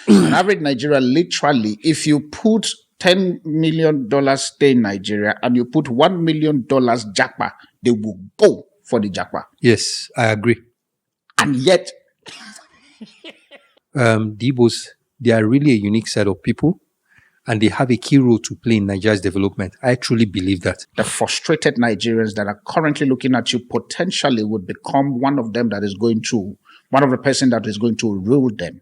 An average Nigerian, literally, if you put $10 million stay in Nigeria and you put $1 million japa, they will go for the japa. Yes, I agree. And yet, the Igbos, they are really a unique set of people, and they have a key role to play in Nigeria's development. I truly believe that. The frustrated Nigerians that are currently looking at you potentially would become one of them that is going to, one of the person that is going to rule them.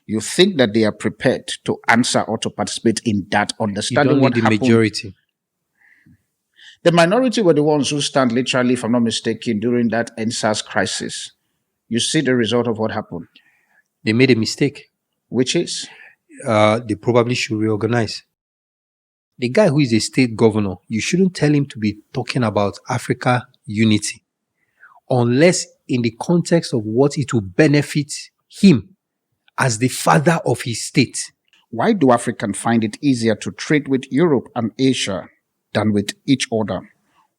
You think that they are prepared to answer or to participate in that, understanding what happened? The majority. The minority were the ones who stand literally, if I'm not mistaken, during that NSAS crisis. You see the result of what happened. They made a mistake. Which is? They probably should reorganize. The guy who is a state governor, you shouldn't tell him to be talking about Africa unity unless in the context of what it will benefit him as the father of his state. Why do Africans find it easier to trade with Europe and Asia than with each other?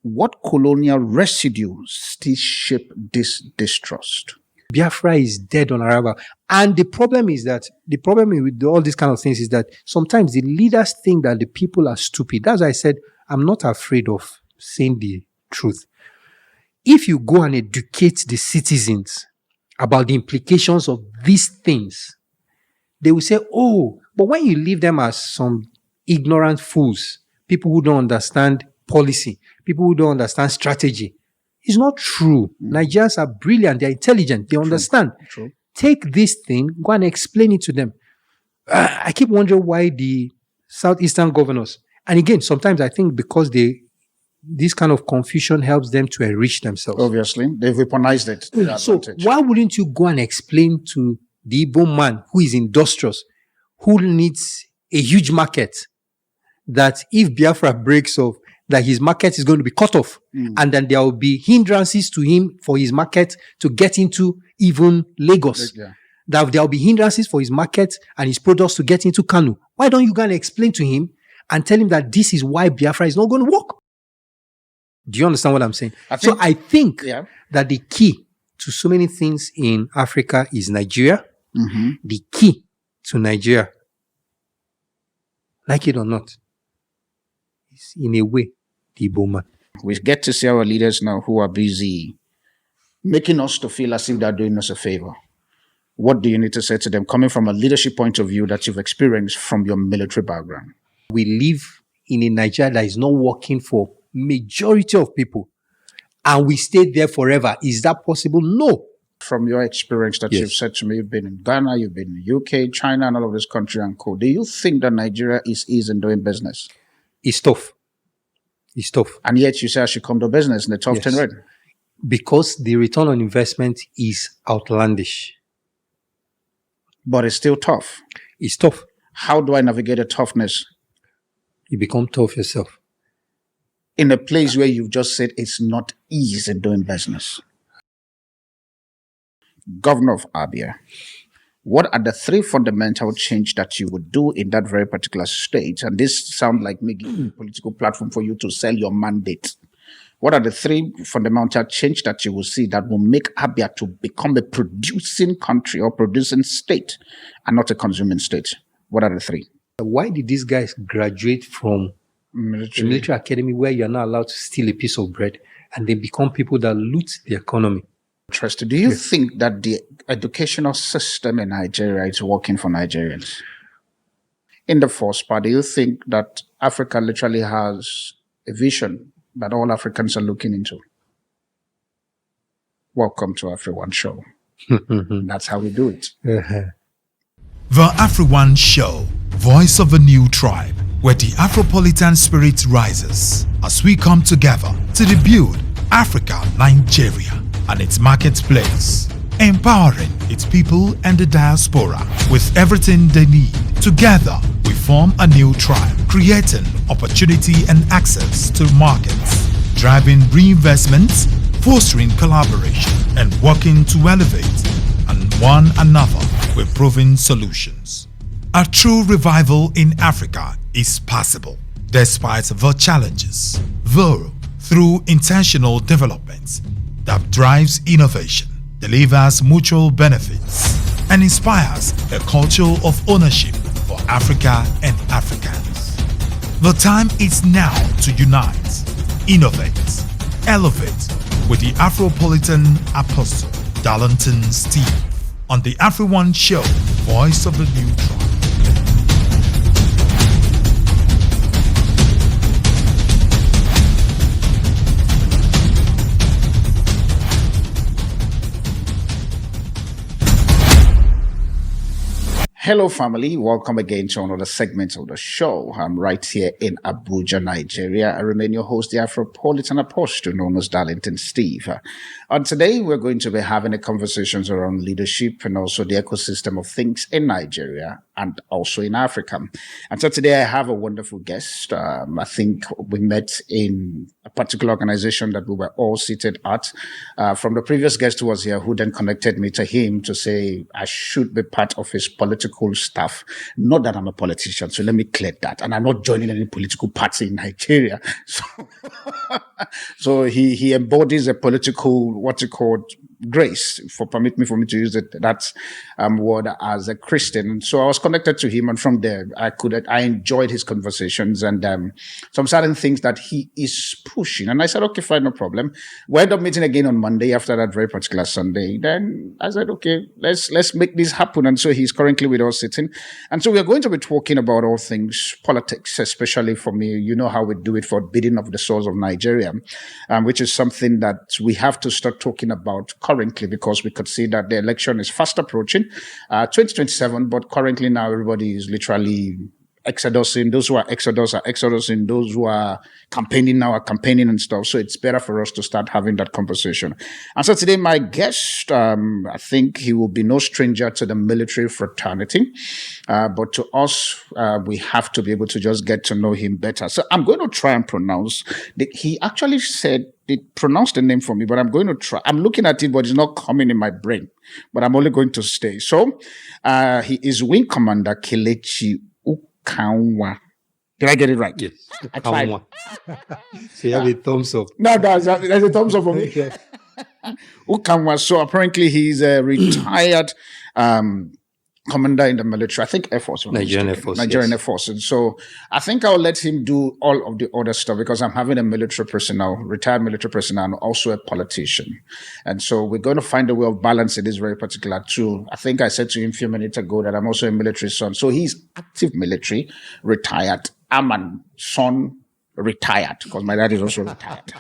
What colonial residue still shape this distrust? Biafra is dead on arrival. And the problem with all these kind of things is that sometimes the leaders think that the people are stupid. That's why I said, I'm not afraid of saying the truth. If you go and educate the citizens about the implications of these things, they will say, oh, but when you leave them as some ignorant fools, people who don't understand policy, people who don't understand strategy, it's not true. Nigerians are brilliant. They're intelligent. They understand. True. Take this thing, go and explain it to them. I keep wondering why the southeastern governors, and again, sometimes I think because this kind of confusion helps them to enrich themselves. Obviously, they've weaponized it. So why wouldn't you go and explain to the Igbo man who is industrious, who needs a huge market, that if Biafra breaks off, that his market is going to be cut off, and then there will be hindrances to him for his market to get into even Lagos. Yeah. That there will be hindrances for his market and his products to get into Kanu. Why don't you go and explain to him and tell him that this is why Biafra is not going to work? Do you understand what I'm saying? I think that the key to so many things in Africa is Nigeria. Mm-hmm. The key to Nigeria, like it or not, is in a way the Igbo man. We get to see our leaders now who are busy making us to feel as if they're doing us a favor. What do you need to say to them, coming from a leadership point of view that you've experienced from your military background? We live in a Nigeria that is not working for majority of people, and we stay there forever. Is that possible? No. From your experience that you've said to me, you've been in Ghana, you've been in the UK, China, and all of this country and co. Do you think that Nigeria is easy in doing business? It's tough. It's tough. And yet you say I should come to business in the top 10 red. Because the return on investment is outlandish. But it's still tough. It's tough. How do I navigate the toughness? You become tough yourself. In a place where you've just said it's not easy doing business. Governor of Abia, what are the three fundamental changes that you would do in that very particular state? And this sounds like me giving a political platform for you to sell your mandate. What are the three fundamental changes that you will see that will make Abia to become a producing country or producing state and not a consuming state? What are the three? Why did these guys graduate from the military academy where you're not allowed to steal a piece of bread and they become people that loot the economy? Interesting. Do you think that the educational system in Nigeria is working for Nigerians? In the first part, do you think that Africa literally has a vision that all Africans are looking into? Welcome to AfriOne Show. That's how we do it. The AfriOne Show, voice of a new tribe, where the Afropolitan spirit rises as we come together to rebuild Africa, Nigeria, and its marketplace, empowering its people and the diaspora with everything they need. Together, we form a new tribe, creating opportunity and access to markets, driving reinvestments, fostering collaboration, and working to elevate and one another with proven solutions. A true revival in Africa is possible, despite the challenges, though through intentional development that drives innovation, delivers mutual benefits, and inspires a culture of ownership for Africa and Africans. The time is now to unite, innovate, elevate with the Afropolitan Apostle Darlington Steve on the AfriOne show, Voice of the New Tribe. Hello, family. Welcome again to another segment of the show. I'm right here in Abuja, Nigeria. I remain your host, the Afropolitan Apostle, known as Darlington Steve. And today, we're going to be having a conversations around leadership and also the ecosystem of things in Nigeria and also in Africa. And so today, I have a wonderful guest. I think we met in a particular organization that we were all seated at. From the previous guest who was here, who then connected me to him to say I should be part of his political staff. Not that I'm a politician, so let me clear that. And I'm not joining any political party in Nigeria. So he embodies a political, what's it called, grace, permit me to use that word as a Christian. So I was connected to him, and from there I enjoyed his conversations and some certain things that he is pushing. And I said, okay, fine, no problem. We ended up meeting again on Monday after that very particular Sunday. Then I said, okay, let's make this happen. And so he's currently with us sitting. And so we are going to be talking about all things politics, especially for me. You know how we do it for bidding of the souls of Nigeria, which is something that we have to start talking about currently, because we could see that the election is fast approaching 2027, but currently now everybody is literally exodusing. Those who are exodusing. Those who are campaigning now are campaigning and stuff. So it's better for us to start having that conversation. And so today, my guest, I think he will be no stranger to the military fraternity. But to us, we have to be able to just get to know him better. So I'm going to try and pronounce. He actually said, pronounce the name for me, but I'm going to try. I'm looking at it, but it's not coming in my brain. But I'm only going to stay. So he is Wing Commander Kelechi Ukanwa. Did I get it right? Yes. I tried. So you have a thumbs up. No, there's a thumbs up for me. Ukanwa. So apparently he's a retired commander in the military. I think Air Force. Nigerian Air Force. Nigerian Air Force. And so I think I'll let him do all of the other stuff, because I'm having a military personnel, retired military personnel, and also a politician. And so we're going to find a way of balancing this very particular too. I think I said to him a few minutes ago that I'm also a military son. So he's active military, retired. I'm a son, retired, because my dad is also retired.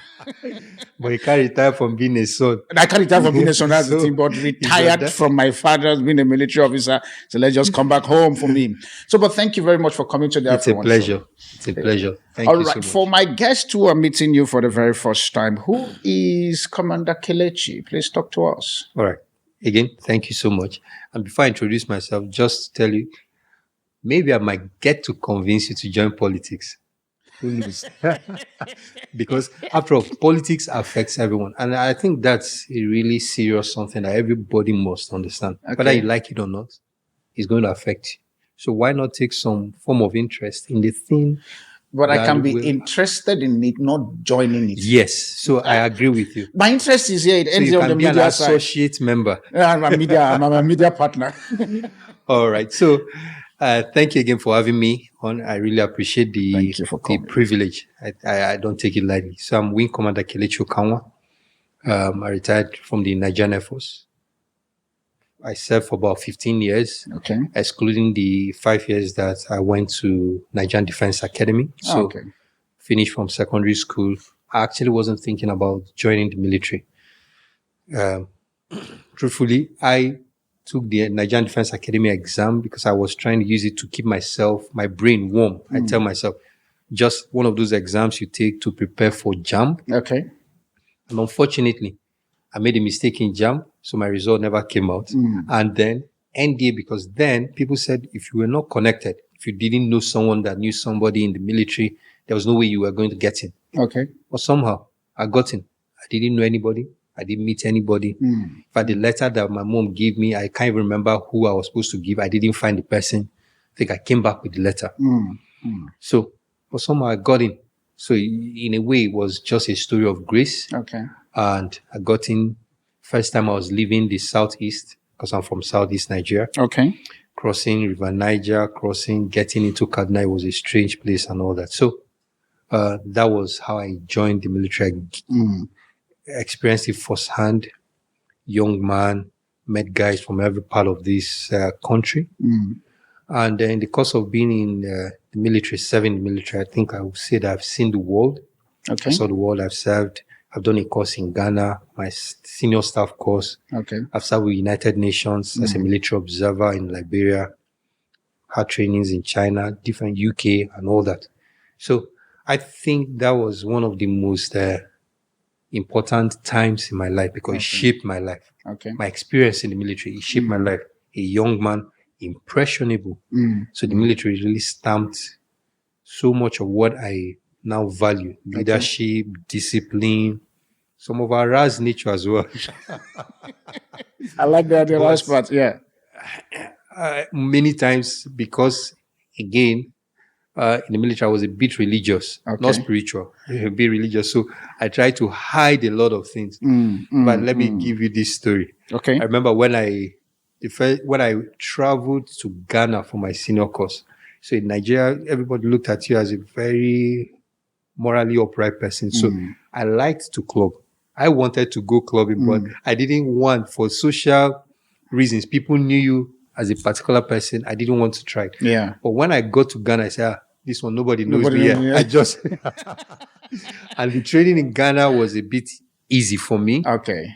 But you can't retire from being a son. I can't retire from being a son, that's the thing, but retired from my father being a military officer. So let's just come back home for me. So, but thank you very much for coming to the It's a pleasure. Show. It's a pleasure. Thank you so much. For my guests who are meeting you for the very first time, who is Commander Kelechi? Please talk to us. All right. Again, thank you so much. And before I introduce myself, just tell you, maybe I might get to convince you to join politics. Because after all, politics affects everyone. And I think that's a really serious something that everybody must understand. Okay. Whether you like it or not, it's going to affect you. So why not take some form of interest in the thing? But I can be interested in it, not joining it. Yes. So I agree with you. My interest is here. It ends on the media side. You can be an associate member. I'm a media partner. All right. So thank you again for having me on. I really appreciate the privilege. I don't take it lightly. So I'm Wing Commander Kelechi Ukanwa. I retired from the Nigerian Air Force. I served for about 15 years, excluding the 5 years that I went to Nigerian Defense Academy. So finished from secondary school. I actually wasn't thinking about joining the military. Truthfully, I took the Nigerian Defense Academy exam because I was trying to use it to keep my brain warm. I tell myself, just one of those exams you take to prepare for JAMB. Okay. And unfortunately, I made a mistake in JAMB, so my result never came out. And then NDA, because then people said if you were not connected, if you didn't know someone that knew somebody in the military, there was no way you were going to get in. Okay. But somehow I got in. I didn't know anybody. I didn't meet anybody. In fact, the letter that my mom gave me, I can't even remember who I was supposed to give. I didn't find the person. I think I came back with the letter. So, but somehow I got in. So in a way, it was just a story of grace. Okay. And I got in. First time I was leaving the Southeast. because I'm from Southeast Nigeria. Okay. Crossing River Niger, getting into Kaduna, it was a strange place and all that. So that was how I joined the military. I experienced it firsthand. Young man, met guys from every part of this country. And in the course of being in the military, serving the military, I think I would say that I've seen the world. Okay. I saw the world. I've served. I've done a course in Ghana, my senior staff course. Okay. I've served with United Nations as a military observer in Liberia, had trainings in China, different UK and all that. So I think that was one of the most important times in my life because it shaped my life. Okay. My experience in the military, it shaped my life. A young man, impressionable. So the military really stamped so much of what I now value. Leadership, discipline, some of our Raz nature as well. I like that, the last part, yeah. Many times because, again, in the military, I was a bit religious, not spiritual, a bit religious. So I tried to hide a lot of things. But let me give you this story. Okay. I remember when I traveled to Ghana for my senior course. So in Nigeria, everybody looked at you as a very morally upright person. So I liked to club. I wanted to go clubbing, but I didn't want, for social reasons, people knew you as a particular person. I didn't want to try. Yeah. But when I got to Ghana, I said, this one, nobody knows me here. Yeah. I just... And the training in Ghana was a bit easy for me. Okay.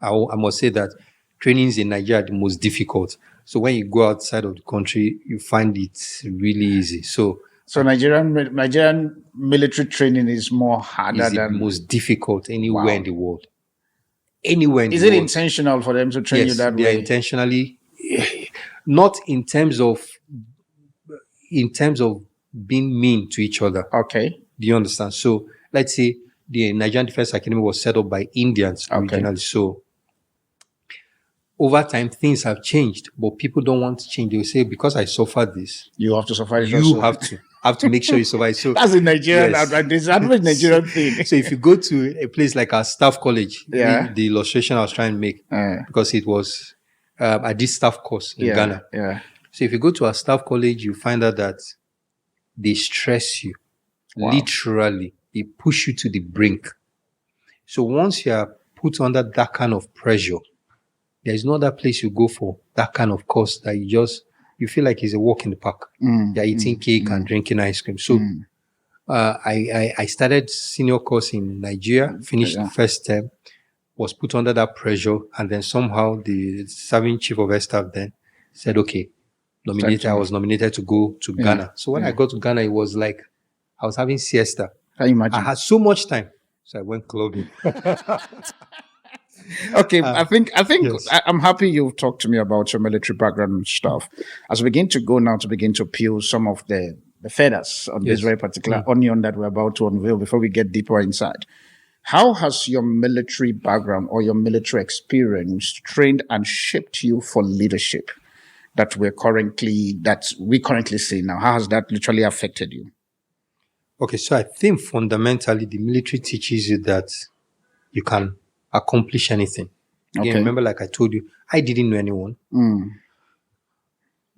I must say that trainings in Nigeria are the most difficult. So when you go outside of the country, you find it really easy. So Nigerian military training is more harder is than the most difficult anywhere in the world. Anywhere in Is the it world. intentional for them to train you that way? Yes, they are intentionally, not in terms of being mean to each other. Okay. Do you understand? So let's say the Nigerian Defense Academy was set up by Indians originally. So over time, things have changed, but people don't want to change. They will say, because I suffered this, You have to survive it you also. have to make sure you survive. So That's a Nigerian, Yes. this average Nigerian thing. So if you go to a place like our staff college, Yeah. the illustration I was trying to make, because it was, I did staff course in Ghana. Yeah. So if you go to our staff college, you find out that they stress you. Wow. Literally, they push you to the brink. So once you are put under that kind of pressure, there is no other place you go for that kind of course that you feel like it's a walk in the park. You're eating cake and drinking ice cream. So I started senior course in Nigeria, finished the first term, was put under that pressure, and then somehow the serving chief of air staff then said, okay, I was nominated to go to Ghana. So when I got to Ghana, it was like I was having siesta. Can you imagine? I had so much time. So I went clubbing. Okay, I think yes. I'm happy you've talked to me about your military background and stuff. As we begin to go now to begin to peel some of the feathers on this very particular onion that we're about to unveil before we get deeper inside. How has your military background or your military experience trained and shaped you for leadership that we currently see now? How has that literally affected you? Okay, so I think fundamentally the military teaches you that you can accomplish anything. Again, remember, like I told you, I didn't know anyone.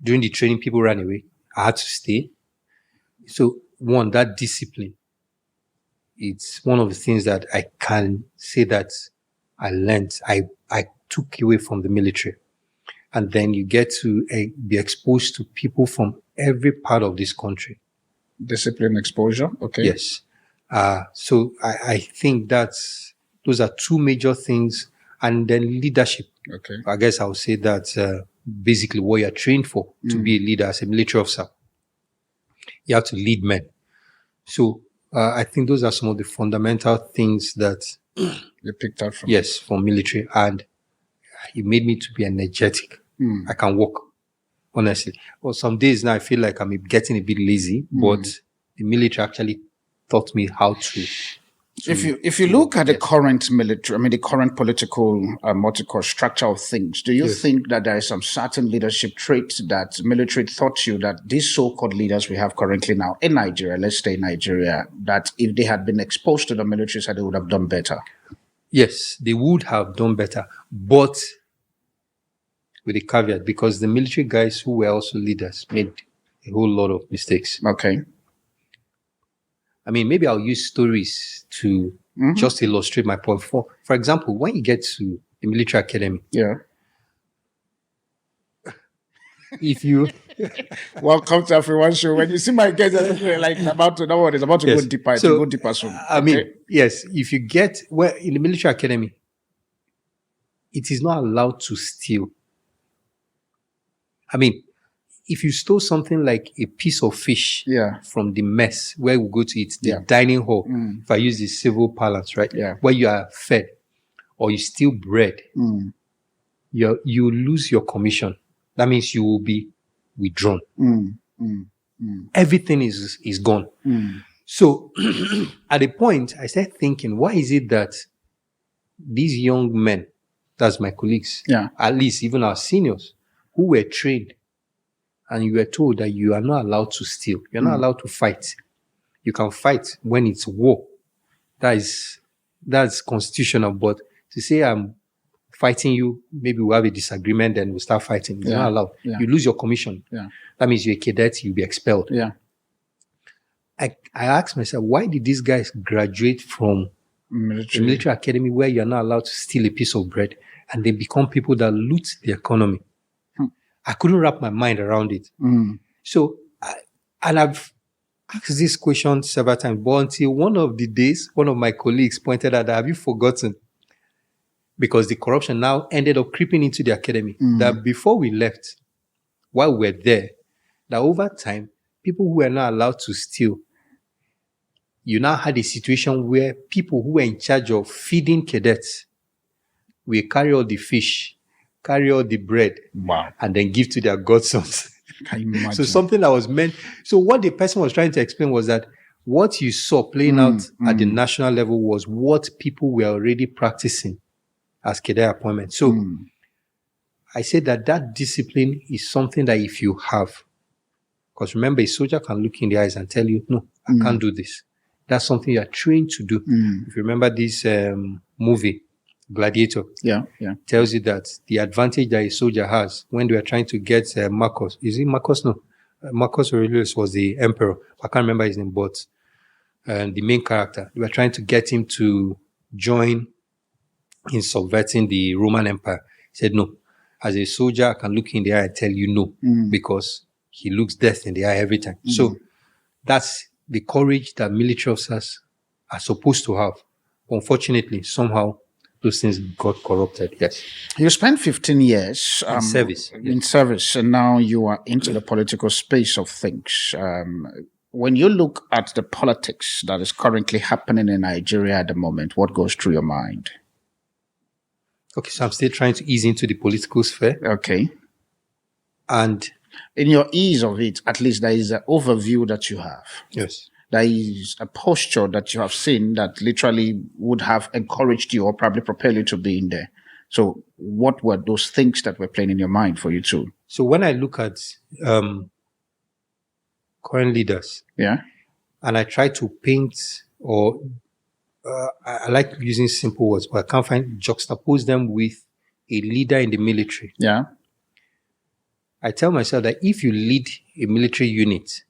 During the training, people ran away. I had to stay. So, one, that discipline, it's one of the things that I can say that I learned, I took away from the military. And then you get to be exposed to people from every part of this country. Discipline, exposure, okay. Yes. So I think those are two major things. And then leadership. Okay. I guess I would say that's basically what you're trained for, to be a leader as a military officer. You have to lead men. So I think those are some of the fundamental things that you picked up from. Yes, from military. And it made me to be energetic. I can walk, honestly. Well, some days now I feel like I'm getting a bit lazy, but the military actually taught me how to. If you look at the current military, the current political structure of things, do you think that there is some certain leadership traits that military taught you that these so-called leaders we have currently now in Nigeria, let's stay in Nigeria, that if they had been exposed to the military side, they would have done better? Yes, they would have done better. But with a caveat, because the military guys who were also leaders made a whole lot of mistakes. Okay. I mean, maybe I'll use stories to just illustrate my point. For example, when you get to the military academy, Yeah. if you Welcome to AfriOne show. When you see my guys, like about to know what is about to Yes. go deeper, So, to go deeper soon. I mean, yes, if you get in the military academy, it is not allowed to steal. I mean, if you stole something like a piece of fish from the mess where we go to eat, the dining hall, if I use the civil parlance, right? Yeah. Where you are fed, or you steal bread, you lose your commission. That means you will be withdrawn. Everything is gone. So at a point, I started thinking, why is it that these young men, that's my colleagues, at least even our seniors, who were trained, and you were told that you are not allowed to steal, you're not allowed to fight. You can fight when it's war. That's constitutional. But to say I'm fighting you, maybe we'll have a disagreement, then we'll start fighting. You're not allowed. You lose your commission. That means you're a cadet, you'll be expelled. I asked myself, why did these guys graduate from the military academy where you're not allowed to steal a piece of bread, and they become people that loot the economy? I couldn't wrap my mind around it. So, I've asked this question several times, but until one of the days, one of my colleagues pointed out that, have you forgotten? Because the corruption now ended up creeping into the academy. That before we left, while we were there, that over time, people who were not allowed to steal, you now had a situation where people who were in charge of feeding cadets will carry all the fish, carry all the bread, and then give to their godsons. Can you imagine? So something that was meant. So what the person was trying to explain was that what you saw playing out at the national level was what people were already practicing as cadet appointment. So I said that discipline is something that if you have, because remember, a soldier can look in the eyes and tell you, no, I can't do this. That's something you are trained to do. If you remember this movie, Gladiator, tells you that the advantage that a soldier has when they were trying to get Marcus, is it Marcus? No. Marcus Aurelius was the emperor. I can't remember his name, but the main character, they were trying to get him to join in subverting the Roman Empire. He said, no, as a soldier, I can look in the eye and tell you no, because he looks death in the eye every time. So that's the courage that military officers are supposed to have. Unfortunately, somehow those things got corrupted. Yes. You spent 15 years in service. In service, and now you are into the political space of things. When you look at the politics that is currently happening in Nigeria at the moment, what goes through your mind? Okay, so I'm still trying to ease into the political sphere. Okay. And in your ease of it, at least there is an overview that you have. Yes. There is a posture that you have seen that literally would have encouraged you or probably propelled you to be in there. So what were those things that were playing in your mind for you too? So when I look at current leaders, and I try to paint, or I like using simple words, but I can't juxtapose them with a leader in the military. I tell myself that if you lead a military unit,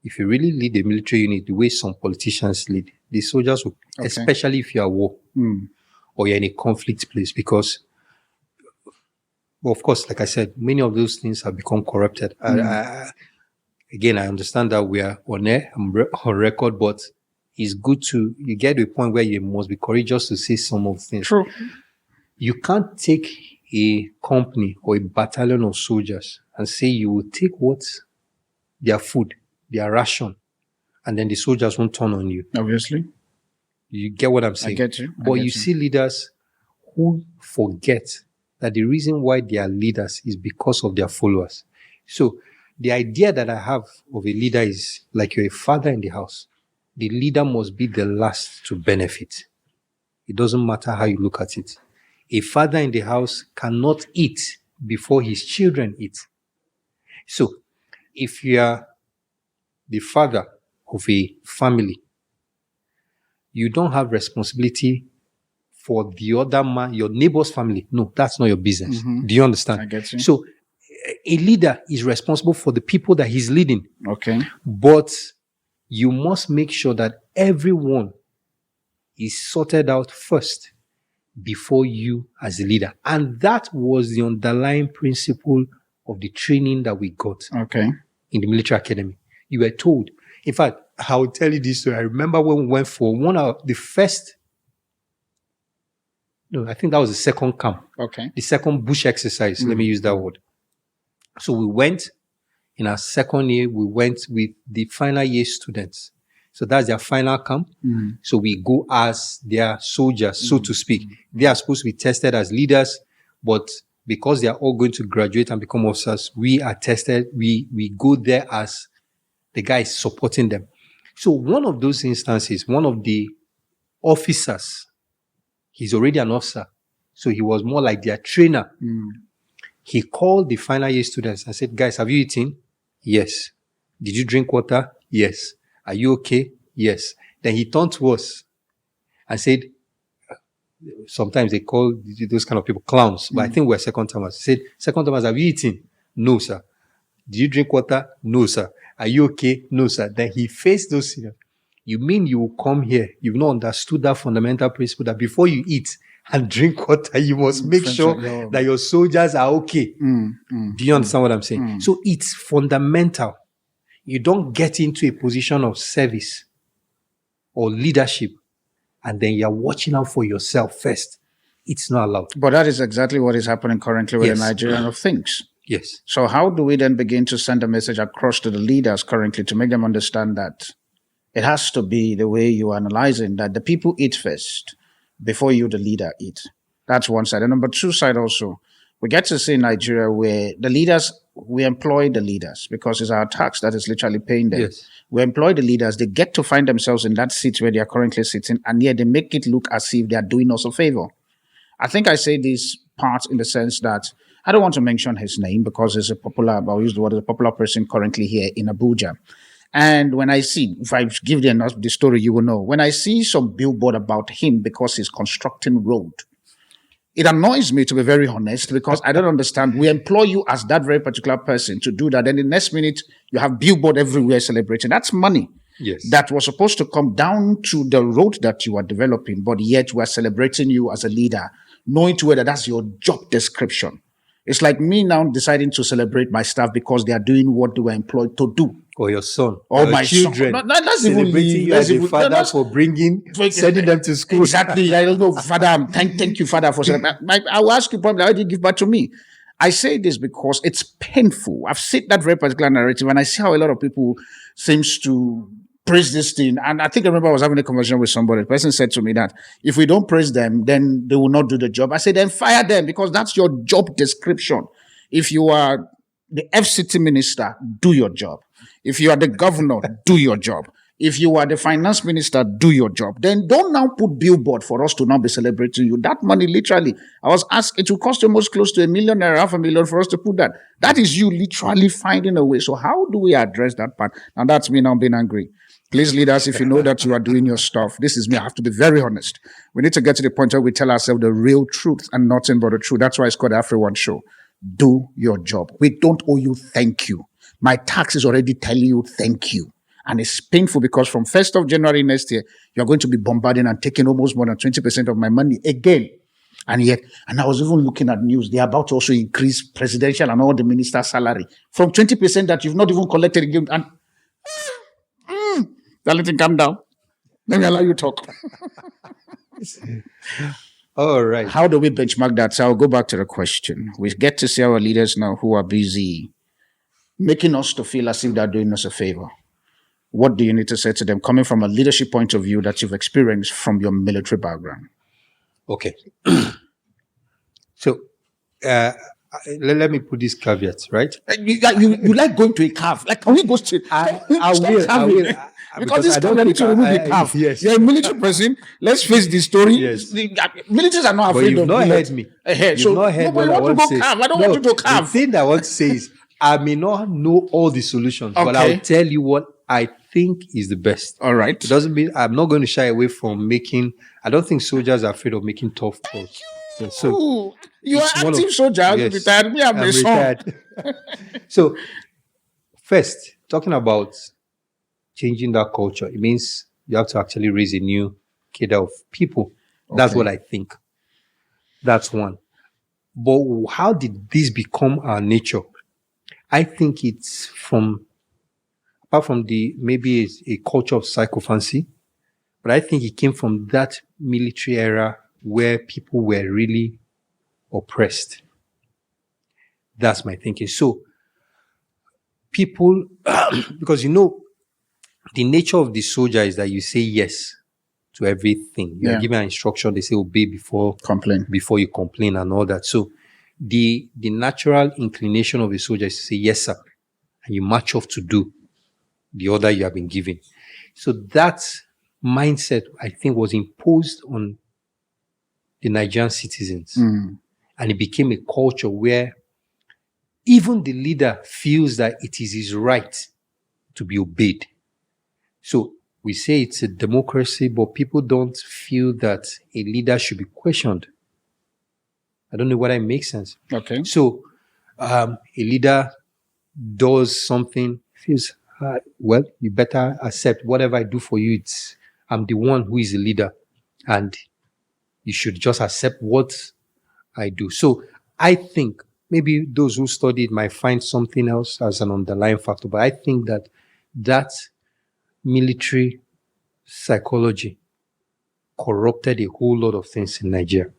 if you really lead a military unit the way some politicians lead, the soldiers will, especially if you are at war or you're in a conflict place, because, well, of course, like I said, many of those things have become corrupted. Again, I understand that we are on air, on record, but it's good you get to a point where you must be courageous to say some of the things. True. You can't take a company or a battalion of soldiers and say you will take their food, their ration, and then the soldiers won't turn on you. Obviously. You get what I'm saying? I get you. But you see leaders who forget that the reason why they are leaders is because of their followers. So the idea that I have of a leader is like you're a father in the house. The leader must be the last to benefit. It doesn't matter how you look at it. A father in the house cannot eat before his children eat. So if you are the father of a family, you don't have responsibility for the other man, your neighbor's family. No, that's not your business. Do you understand? I get you. So a leader is responsible for the people that he's leading. Okay. But you must make sure that everyone is sorted out first before you as a leader. And that was the underlying principle of the training that we got Okay. in the military academy. You were told. In fact, I will tell you this story. I remember when we went for one of the first, no, I think that was the second camp. Okay. The second bush exercise. Let me use that word. So we went in our second year, we went with the final year students. So that's their final camp. So we go as their soldiers, so to speak. They are supposed to be tested as leaders, but because they are all going to graduate and become officers, we are tested. We go there as the guy is supporting them. So one of those instances, one of the officers, he's already an officer. So he was more like their trainer. He called the final year students and said, guys, have you eaten? Yes. Did you drink water? Yes. Are you okay? Yes. Then he turned to us and said, sometimes they call those kind of people clowns, but I think we're second timers. He said, second timers, have you eaten? No, sir. Did you drink water? No, sir. Are you okay? No, sir. Then he faced those seniors. You mean you will come here? You've not understood that fundamental principle that before you eat and drink water, you must make sure that your soldiers are okay. Do you understand what I'm saying? So it's fundamental. You don't get into a position of service or leadership and then you're watching out for yourself first. It's not allowed. But that is exactly what is happening currently with Yes. the Nigerian of things. Yes. So how do we then begin to send a message across to the leaders currently to make them understand that it has to be the way you are analyzing, that the people eat first before you, the leader, eat? That's one side. And number two side also, we get to see in Nigeria where the leaders, we employ the leaders because it's our tax that is literally paying them. Yes. We employ the leaders. They get to find themselves in that seat where they are currently sitting, and yet they make it look as if they are doing us a favor. I think I say this part in the sense that I don't want to mention his name because he's a popular, I'll use the word, a popular person currently here in Abuja. And when I see, if I give you enough the story, you will know. When I see some billboard about him because he's constructing road, it annoys me, to be very honest, because I don't understand. We employ you as that very particular person to do that. Then the next minute, you have billboard everywhere celebrating. That's money. Yes. That was supposed to come down to the road that you are developing, but yet we're celebrating you as a leader, knowing to whether that's your job description. It's like me now deciding to celebrate my staff because they are doing what they were employed to do. Or your son. Or your my children. son. That's even celebrating you as a father for sending them to school. Exactly. I don't know, Father. Thank you, Father, for celebrating. I will ask you probably, how did you give back to me? I say this because it's painful. I've seen that very particular narrative, and I see how a lot of people seems to praise this thing. And I think I remember I was having a conversation with somebody. The person said to me that if we don't praise them, then they will not do the job. I said, then fire them because that's your job description. If you are the FCT minister, do your job. If you are the governor, do your job. If you are the finance minister, do your job. Then don't now put billboard for us to now be celebrating you. That money, literally, I was asked, it will cost almost close to $1 million, $500,000 for us to put that. That is you literally finding a way. So how do we address that part? And that's me now being angry. Please, leaders, if you know that you are doing your stuff, this is me. I have to be very honest. We need to get to the point where we tell ourselves the real truth and nothing but the truth. That's why it's called the AfriOne show. Do your job. We don't owe you thank you. My tax is already telling you thank you. And it's painful because from 1st of January next year, you're going to be bombarding and taking almost more than 20% of my money again. And yet, and I was even looking at news, they're about to also increase presidential and all the minister's salary from 20% that you've not even collected again. And Darlington, calm down. Let me allow you to talk. All right. How do we benchmark that? So I'll go back to the question. We get to see our leaders now who are busy making us to feel as if they're doing us a favor. What do you need to say to them coming from a leadership point of view that you've experienced from your military background? Okay. So let me put these caveats, right? You like going to a calf. Like, can we go straight? I will. Because this caveat need to remove the calf. Yes. You're a military person. Let's face the story. Yes. Militaries are not But afraid you've of not millet. heard me. So, You've not heard no, but what you I want want to to go say. calf. I don't want you to The calf. thing that I want to say is, I may not know all the solutions, but Okay. I'll tell you what I think is the best. All right. It doesn't mean I'm not going to shy away from making. I don't think soldiers are afraid of making tough calls. So Ooh, you are it's one of- active soldier. Yes, yes, retired. Me, I'm a son. retired. So first, talking about changing that culture, it means you have to actually raise a new cadre of people. That's Okay. what I think. That's one. But how did this become our nature? I think it's from, apart from the maybe a culture of psychophancy, but I think it came from that military era where people were really oppressed. That's my thinking. So people, because the nature of the soldier is that you say yes to everything. You Yeah. are given an instruction, they say obey before Complain. you complain and all that. So the natural inclination of a soldier is to say yes, sir, and you march off to do the order you have been given. So that mindset, I think, was imposed on the Nigerian citizens, and it became a culture where even the leader feels that it is his right to be obeyed. So we say it's a democracy, but people don't feel that a leader should be questioned. I don't know whether it makes sense. Okay. So a leader does something, feels, well, you better accept whatever I do for you. I'm the one who is the leader, and you should just accept what I do. So I think maybe those who studied might find something else as an underlying factor, but I think that military psychology corrupted a whole lot of things in Nigeria.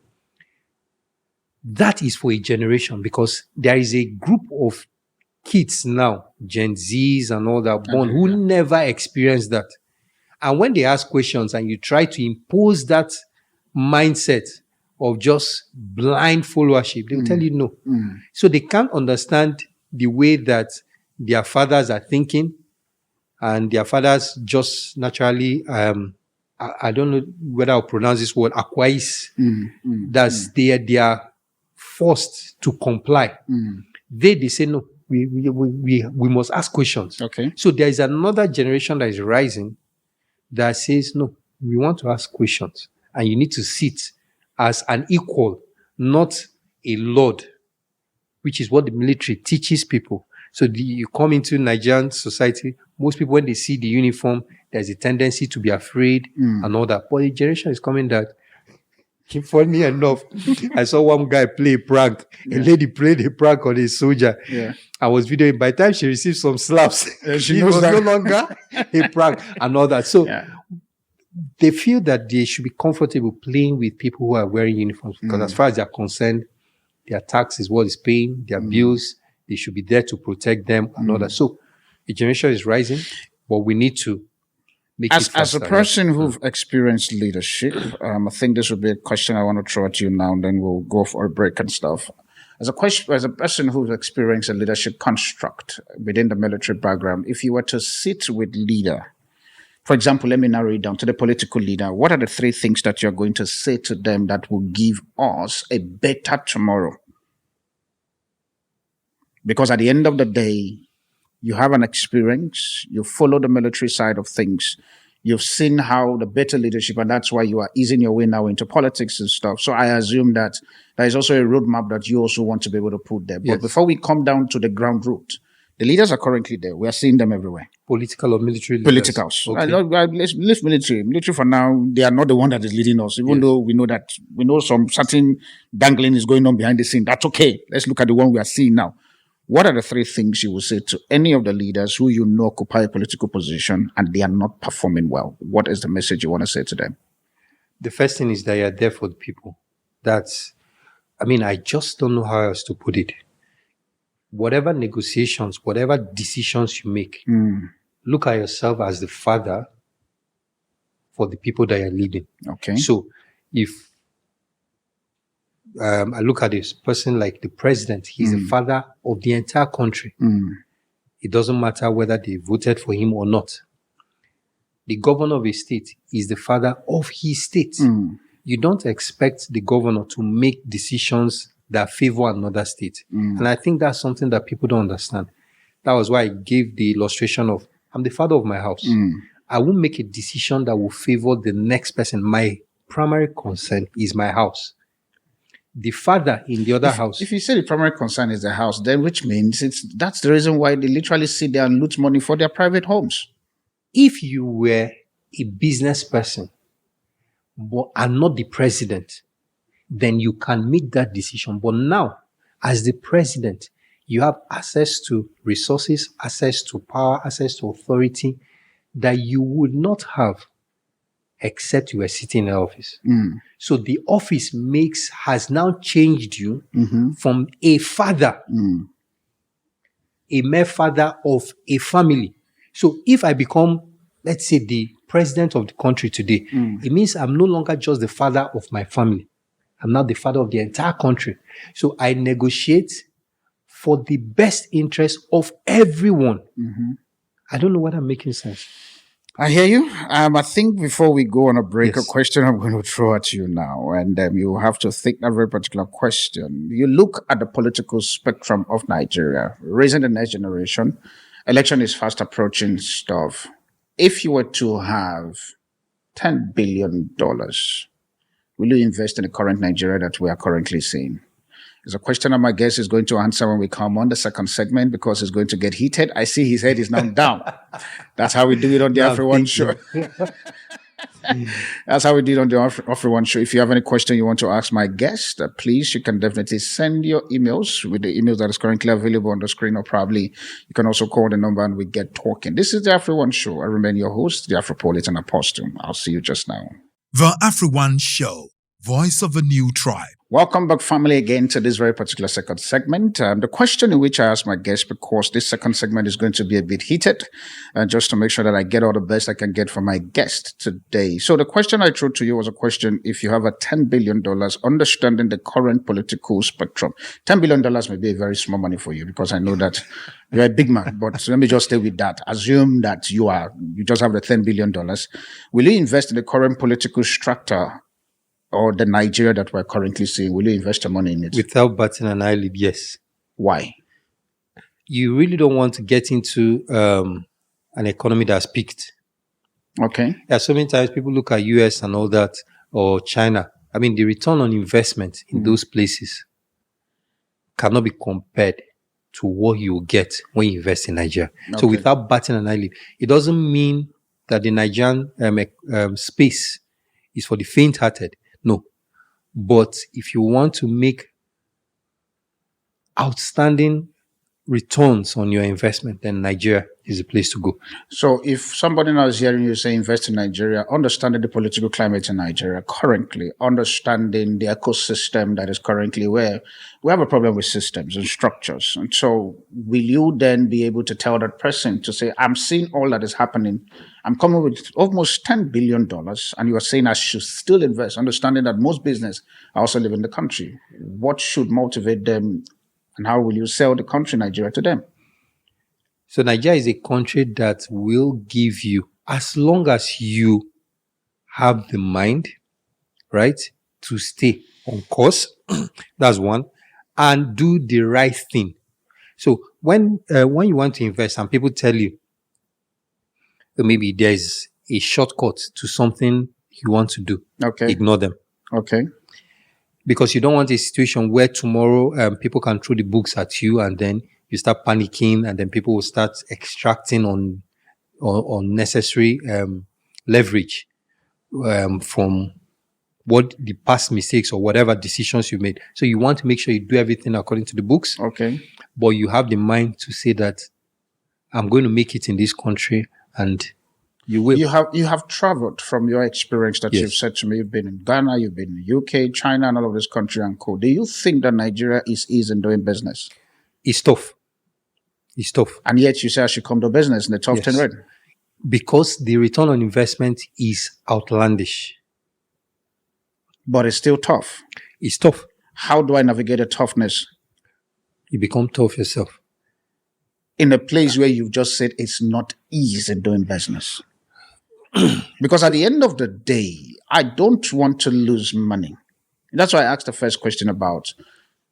That is for a generation, because there is a group of kids now, Gen Zs and all that, born who never experienced that. And when they ask questions and you try to impose that mindset of just blind followership, they'll tell you no. So they can't understand the way that their fathers are thinking, and their fathers just naturally, I don't know whether I'll pronounce this word, acquiesce. They are forced to comply. They say no, we must ask questions. Okay. So there is another generation that is rising that says no, we want to ask questions, and you need to sit as an equal, not a lord, which is what the military teaches people. So you come into Nigerian society, most people, when they see the uniform, there's a tendency to be afraid and all that. But the generation is coming that, funny enough, I saw one guy play a prank. A lady played a prank on a soldier. Yeah. I was videoing. By the time she received some slaps, she it knows was that. no longer a prank and all that. So Yeah. they feel that they should be comfortable playing with people who are wearing uniforms, because as far as they're concerned, their tax is what is paying, their bills, they should be there to protect them and all that. So the generation is rising, but we need to make it As faster. a person who've experienced leadership, I think this would be a question I want to throw at you now, and then we'll go for a break and stuff. As a person who's experienced a leadership construct within the military background, if you were to sit with leader, for example, let me narrow it down to the political leader, what are the three things that you're going to say to them that will give us a better tomorrow? Because at the end of the day, you have an experience, you follow the military side of things, you've seen how the better leadership, and that's why you are easing your way now into politics and stuff. So I assume that there is also a roadmap that you also want to be able to put there. But Yes. before we come down to the ground route, the leaders are currently there. We are seeing them everywhere. Political or military leaders? Politicals. Okay. Let's leave military. Military for now, they are not the one that is leading us, even though we know some certain dangling is going on behind the scene. That's okay. Let's look at the one we are seeing now. What are the three things you will say to any of the leaders who you know occupy a political position and they are not performing well? What is the message you want to say to them? The first thing is that you're there for the people. I just don't know how else to put it. Whatever negotiations, whatever decisions you make, look at yourself as the father for the people that you're leading. Okay. So if I look at this person like the president, he's the father of the entire country. It doesn't matter whether they voted for him or not. The governor of a state is the father of his state. You don't expect the governor to make decisions that favor another state. And I think that's something that people don't understand. That was why I gave the illustration of, I'm the father of my house. I won't make a decision that will favor the next person. My primary concern is my house. The father in the other house. If you say the primary concern is the house, then which means that's the reason why they literally sit there and loot money for their private homes. If you were a business person and not the president, then you can make that decision. But now, as the president, you have access to resources, access to power, access to authority that you would not have except you were sitting in the office. So the office has now changed you from a father, a mere father of a family. So if I become, let's say, the president of the country today, it means I'm no longer just the father of my family. I'm now the father of the entire country. So I negotiate for the best interest of everyone. I don't know whether I'm making sense. I hear you. I think before we go on a break, Yes. a question I'm going to throw at you now, and you have to think a very particular question. You look at the political spectrum of Nigeria, raising the next generation. Election is fast approaching stuff. If you were to have $10 billion, will you invest in the current Nigeria that we are currently seeing? It's a question that my guest is going to answer when we come on the second segment because it's going to get heated. I see his head is now down. That's how we do it on the AfriOne show. That's how we did on the AfriOne show. If you have any question you want to ask my guest, please, you can definitely send your emails with the emails that is currently available on the screen, or probably you can also call the number and we get talking. This is the AfriOne show. I remain your host, the Afropolitan Apostle. I'll see you just now. The AfriOne Show, voice of a new tribe. Welcome back, family, again to this very particular second segment. The question in which I asked my guest, because this second segment is going to be a bit heated, just to make sure that I get all the best I can get from my guest today. So the question I threw to you was a question: if you have a $10 billion, understanding the current political spectrum, $10 billion may be a very small money for you because I know that you're a big man, but let me just stay with that. Assume that you just have the $10 billion. Will you invest in the current political structure or the Nigeria that we're currently seeing? Will you invest your money in it? Without batting an eyelid, yes. Why? You really don't want to get into an economy that's peaked. Okay. Yeah, so many times people look at US and all that, or China. I mean, the return on investment in those places cannot be compared to what you will get when you invest in Nigeria. So without batting an eyelid, it doesn't mean that the Nigerian space is for the faint-hearted. No. But if you want to make outstanding returns on your investment, then Nigeria is the place to go. So if somebody now is hearing you say invest in Nigeria, understanding the political climate in Nigeria currently, understanding the ecosystem that is currently where we have a problem with systems and structures. And so will you then be able to tell that person to say, I'm seeing all that is happening. I'm coming with almost $10 billion and you are saying I should still invest, understanding that most business also live in the country. What should motivate them and how will you sell the country, Nigeria, to them? So Nigeria is a country that will give you, as long as you have the mind, right, to stay on course, that's one, and do the right thing. So when you want to invest and people tell you, maybe there's a shortcut to something you want to do, ignore them. Okay. Because you don't want a situation where tomorrow people can throw the books at you and then you start panicking and then people will start extracting on unnecessary leverage from what the past mistakes or whatever decisions you made. So you want to make sure you do everything according to the books. Okay. But you have the mind to say that I'm going to make it in this country, and you will. You have traveled from your experience that Yes. you've said to me. You've been in Ghana, you've been in UK, China, and all of this country and co. Do you think that Nigeria is easy in doing business? It's tough. It's tough. And yet you say I should come to business in the top 10 Yes. rate. Because the return on investment is outlandish. But it's still tough. It's tough. How do I navigate the toughness You become tough yourself. in a place where you've just said it's not easy doing business? Because at the end of the day, I don't want to lose money. That's why I asked the first question about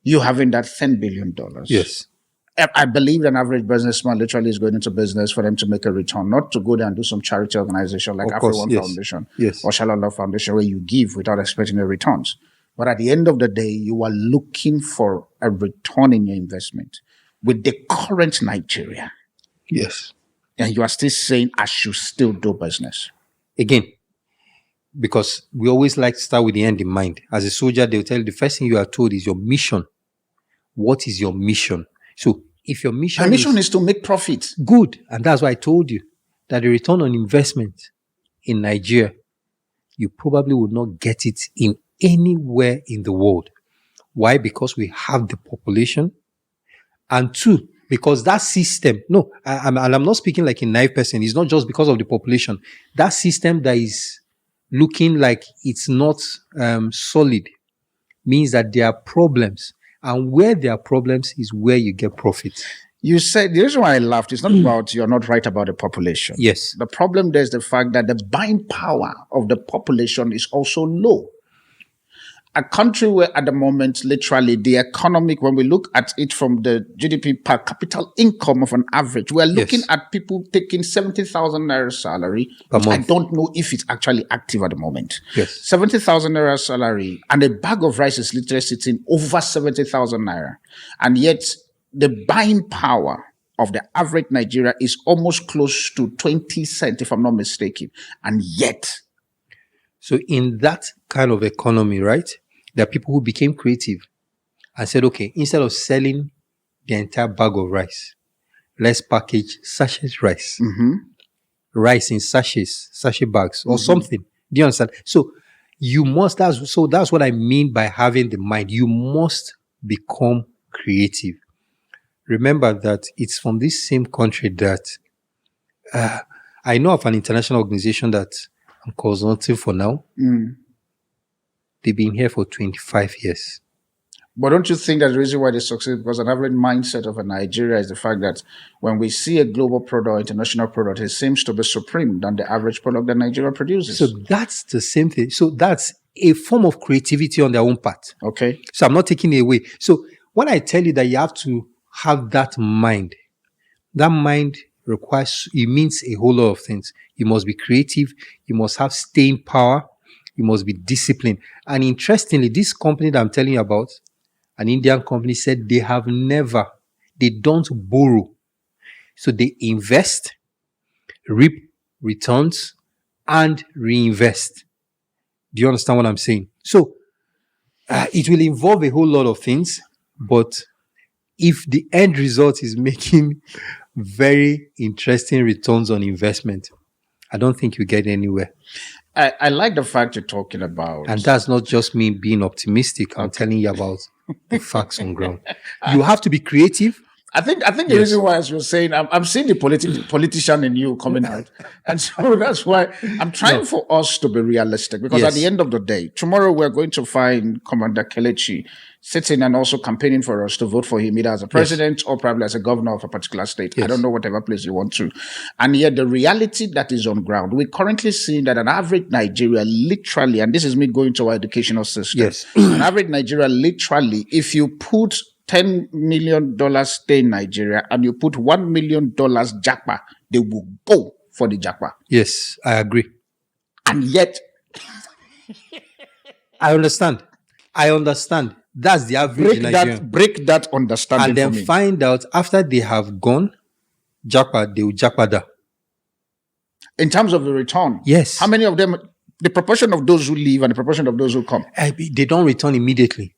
You having that $10 billion. Yes. I believe an average businessman literally is going into business for them to make a return, not to go there and do some charity organization like Of course, AfriOne yes. Foundation Yes. or Shalala Foundation, where you give without expecting a returns. But at the end of the day, you are looking for a return in your investment. With the current Nigeria, Yes. and you are still saying, I should still do business. Again, because we always like to start with the end in mind. As a soldier, they'll tell you the first thing you are told is your mission. What is your mission? So if your mission, My mission is to make profit. good, and that's why I told you that the return on investment in Nigeria, you probably will not get it in anywhere in the world. Why? Because we have the population, and two, because that system, no, I'm not speaking like a naive person. It's not just because of the population. That system that is looking like it's not solid means that there are problems. And where there are problems is where you get profit. You said the reason why I laughed is not about you're not right about the population. Yes. The problem there is the fact that the buying power of the population is also low. A country where at the moment, literally, the economic, when we look at it from the GDP per capita income of an average, we're looking at people taking 70,000 naira salary, which I don't know if it's actually active at the moment. Yes. 70,000 naira salary, and a bag of rice is literally sitting over 70,000 naira. And yet, the buying power of the average Nigeria is almost close to 20 cents, if I'm not mistaken. And yet, so in that kind of economy, right, there are people who became creative and said, okay, instead of selling the entire bag of rice, let's package sachet rice. Rice in sachet bags or something. Do you understand? So you must, that's what I mean by having the mind. You must become creative. Remember that it's from this same country that I know of an international organization that I'm consulting for now. They've been here for 25 years. But don't you think that the reason why they succeed? Because an average mindset of a Nigeria is the fact that when we see a global product, international product, it seems to be supreme than the average product that Nigeria produces. So that's the same thing. So that's a form of creativity on their own part. Okay. So I'm not taking it away. So when I tell you that you have to have that mind requires, it means a whole lot of things. You must be creative. You must have staying power. You must be disciplined. And interestingly, this company that I'm telling you about, an Indian company, said they don't borrow. So they invest, reap returns, and reinvest. Do you understand what I'm saying? So it will involve a whole lot of things, but if the end result is making very interesting returns on investment, I don't think you get anywhere. I like the fact you're talking about. And that's not just me being optimistic. I'm telling you about the facts on ground. You have to be creative. I think the reason why, as you're saying, I'm seeing the politician in you coming out. And so that's why I'm trying for us to be realistic. Because at the end of the day, tomorrow we're going to find Commander Kelechi sitting and also campaigning for us to vote for him either as a president or probably as a governor of a particular state. I don't know, whatever place you want to. And yet the reality that is on ground, we're currently seeing that an average Nigeria literally, and this is me going to our educational system, an average Nigeria literally, if you put $10 million stay in Nigeria and you put $1 million japa, they will go for the japa. Yes, I agree. And yet, I understand. That's the average Nigerian. Break that understanding. And then for me. Find out after they have gone, japa, they will japa da. In terms of the return. Yes. How many of them, the proportion of those who leave and the proportion of those who come? They don't return immediately.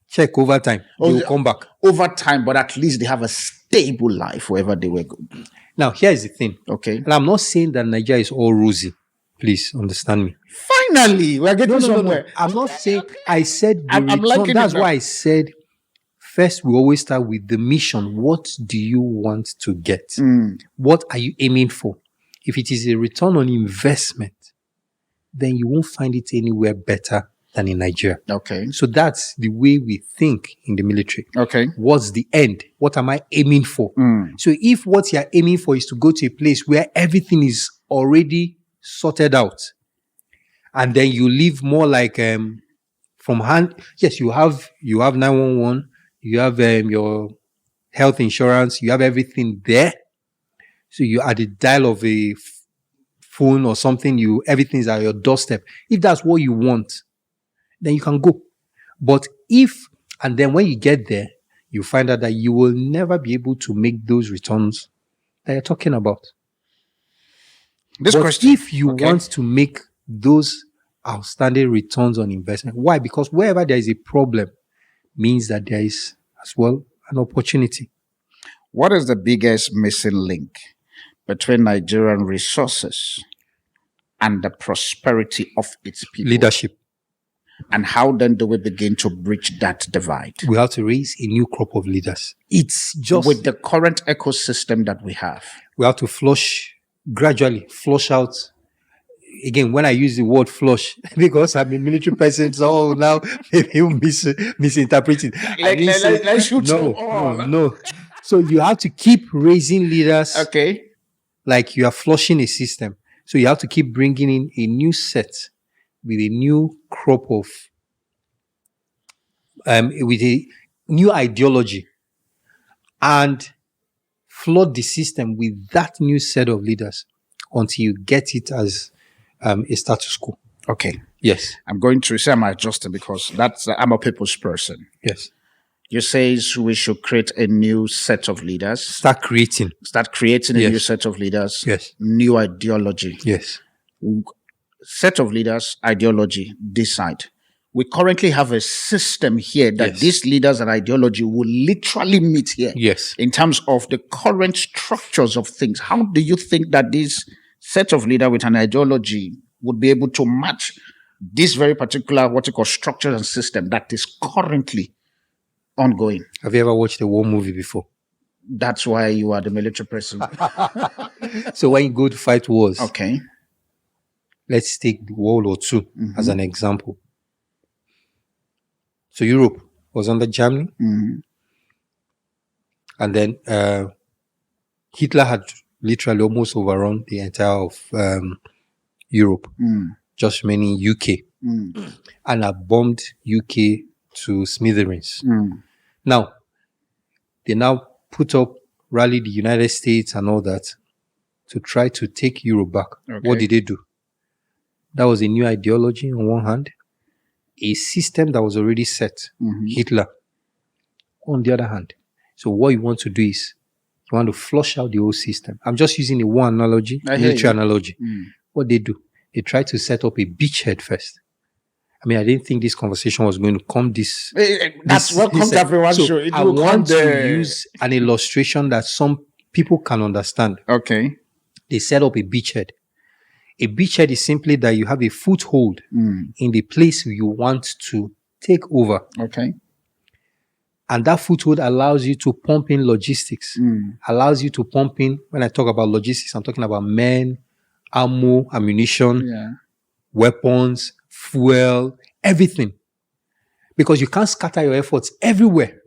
Check over time. They will come back. Over time, but at least they have a stable life wherever they were going. Now, here's the thing. Okay. And I'm not saying that Nigeria is all rosy. Please understand me. Finally, we're getting somewhere. No. I'm not saying, I said I'm liking that's it. why I said, first we always start with the mission. What do you want to get? What are you aiming for? If it is a return on investment, then you won't find it anywhere better than in Nigeria. Okay. So that's the way we think in the military. Okay. What's the end? What am I aiming for? So if what you're aiming for is to go to a place where everything is already sorted out, and then you live more like from hand. Yes, you have 911, you have your health insurance, you have everything there. So you at the dial of a phone or something, everything's at your doorstep. If that's what you want, then you can go. But and then when you get there, you find out that you will never be able to make those returns that you're talking about. But if you want to make those outstanding returns on investment, why? Because wherever there is a problem means that there is as well an opportunity. What is the biggest missing link between Nigerian resources and the prosperity of its people? Leadership. And how then do we begin to bridge that divide? We have to raise a new crop of leaders. It's just with the current ecosystem that we have. We have to gradually flush out. Again, when I use the word flush, because I'm a military person, so now maybe you misinterpret it. Let's shoot no. So you have to keep raising leaders. Okay. Like you are flushing a system. So you have to keep bringing in a new set with a new crop of, with a new ideology, and flood the system with that new set of leaders until you get it as a status quo. Okay. Yes. I'm going to say I'm adjusting because I'm a people's person. Yes. You say we should create a new set of leaders. Start creating a new set of leaders. Yes. New ideology. Yes. Set of leaders, ideology, decide. We currently have a system here that these leaders and ideology will literally meet here. Yes. In terms of the current structures of things. How do you think that this set of leader with an ideology would be able to match this very particular what you call structure and system that is currently ongoing? Have you ever watched a war movie before? That's why you are the military person. So when you go to fight wars, okay, let's take World War II as an example. So Europe was under Germany, and then Hitler had literally almost overrun the entire of Europe, just remaining UK, and had bombed UK to smithereens. Now, they rallied the United States and all that to try to take Europe back. Okay. What did they do? That was a new ideology on one hand, a system that was already set, Hitler, on the other hand. So what you want to do is, you want to flush out the whole system. I'm just using a one analogy, military analogy. What they do, they try to set up a beachhead first. I mean, I didn't think this conversation was going to come this. That's welcome to everyone's show. I want to use an illustration that some people can understand. Okay. They set up a beachhead. A beachhead is simply that you have a foothold in the place you want to take over. Okay. And that foothold allows you to pump in logistics, allows you to pump in, when I talk about logistics, I'm talking about men, ammo, ammunition, weapons, fuel, everything. Because you can't scatter your efforts everywhere.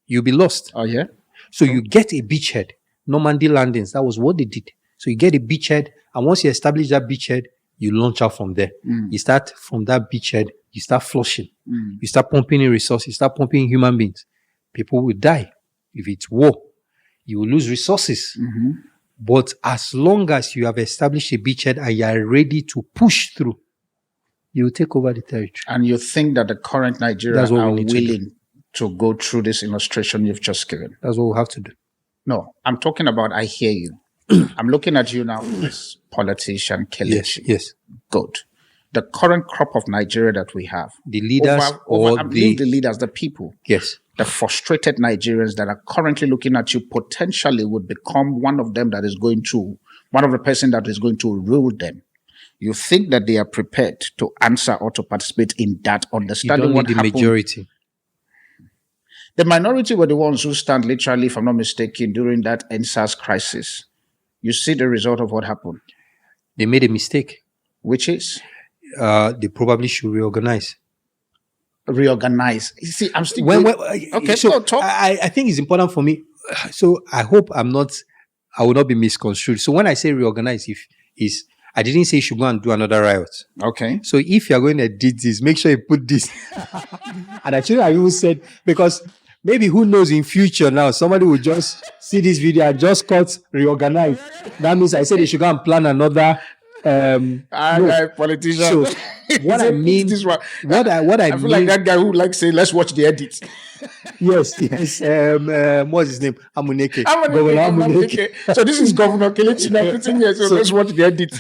You'll be lost. Oh, yeah? So you get a beachhead. Normandy landings, that was what they did. So you get a beachhead, and once you establish that beachhead, you launch out from there. You start from that beachhead, you start flushing. You start pumping in resources, you start pumping in human beings. People will die. If it's war, you will lose resources. But as long as you have established a beachhead and you are ready to push through, you will take over the territory. And you think that the current Nigerians are willing to go through this illustration you've just given? That's what we have to do. No, I'm talking about, I hear you. I'm looking at you now as politician Kelechi. Yes. Good. The current crop of Nigeria that we have. The leaders the leaders, the people. Yes. The frustrated Nigerians that are currently looking at you potentially would become one of them that is going to, one of the person that is going to rule them. You think that they are prepared to answer or to participate in that, understanding what happened? The majority. The minority were the ones who stand literally, if I'm not mistaken, during that NSAS crisis. You see the result of what happened. They made a mistake. Which is? They probably should reorganize. Reorganize. You see, I'm still... okay, so talk. I think it's important for me. So I hope I will not be misconstrued. So when I say reorganize, I didn't say you should go and do another riot. Okay. So if you're going to do this, make sure you put this. And actually, I even said, because maybe who knows in future now, somebody will just see this video and just cut reorganize. That means I said they should go and plan another no. Politician. So what I mean, this one. what I I feel mean, like that guy who like say, let's watch the edit. yes. What's his name? Amuneke. So this is Governor Kelechi Ukanwa here. So let's watch the edit.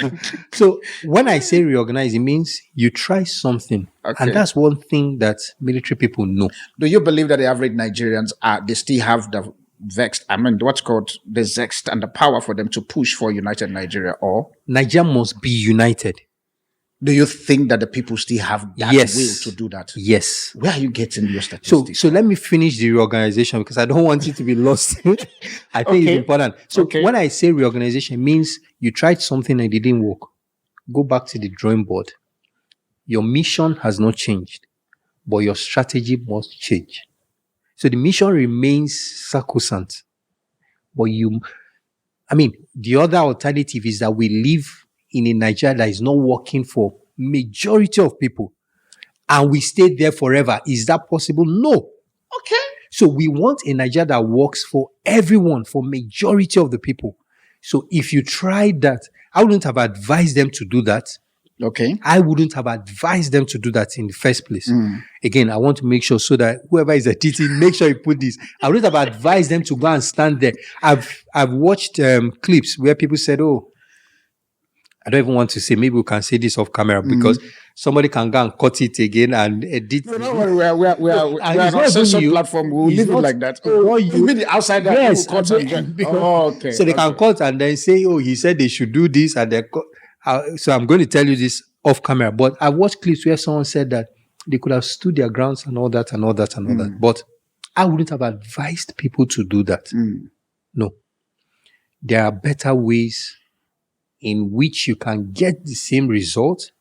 So when I say reorganize, it means you try something, Okay. and that's one thing that military people know. Do you believe that the average Nigerians they still have the what's called the zest and the power for them to push for united Nigeria? Or Nigeria must be united. do you think that the people still have that Yes. will to do that? Yes. Where are you getting your statistics? So let me finish the reorganization because I don't want it to be lost. I think Okay. it's important. So Okay. when I say reorganization, it means you tried something and it didn't work. Go back to the drawing board. Your mission has not changed, but your strategy must change. So the mission remains sacrosanct, but the other alternative is that we live in a Nigeria that is not working for majority of people and we stay there forever. Is that possible? No. Okay. So we want a Nigeria that works for everyone, for majority of the people. So if you tried that, I wouldn't have advised them to do that. Okay. I wouldn't have advised them to do that in the first place. Again, I want to make sure so that whoever is editing, make sure you put this. I wouldn't have advised them to go and stand there. I've watched clips where people said, "Oh, I don't even want to say. Maybe we can say this off camera because somebody can go and cut it again and edit." No, don't worry. We are And on it's a not social even you. platform. We'll It's leave it not- like that. Oh, You mean the outsider Yes, who cuts and join? Oh, okay. So they can cut and then say, "Oh, he said they should do this," and they so I'm going to tell you this off camera. But I watched clips where someone said that they could have stood their grounds and all that and all that and all that. But I wouldn't have advised people to do that. No, there are better ways in which you can get the same result.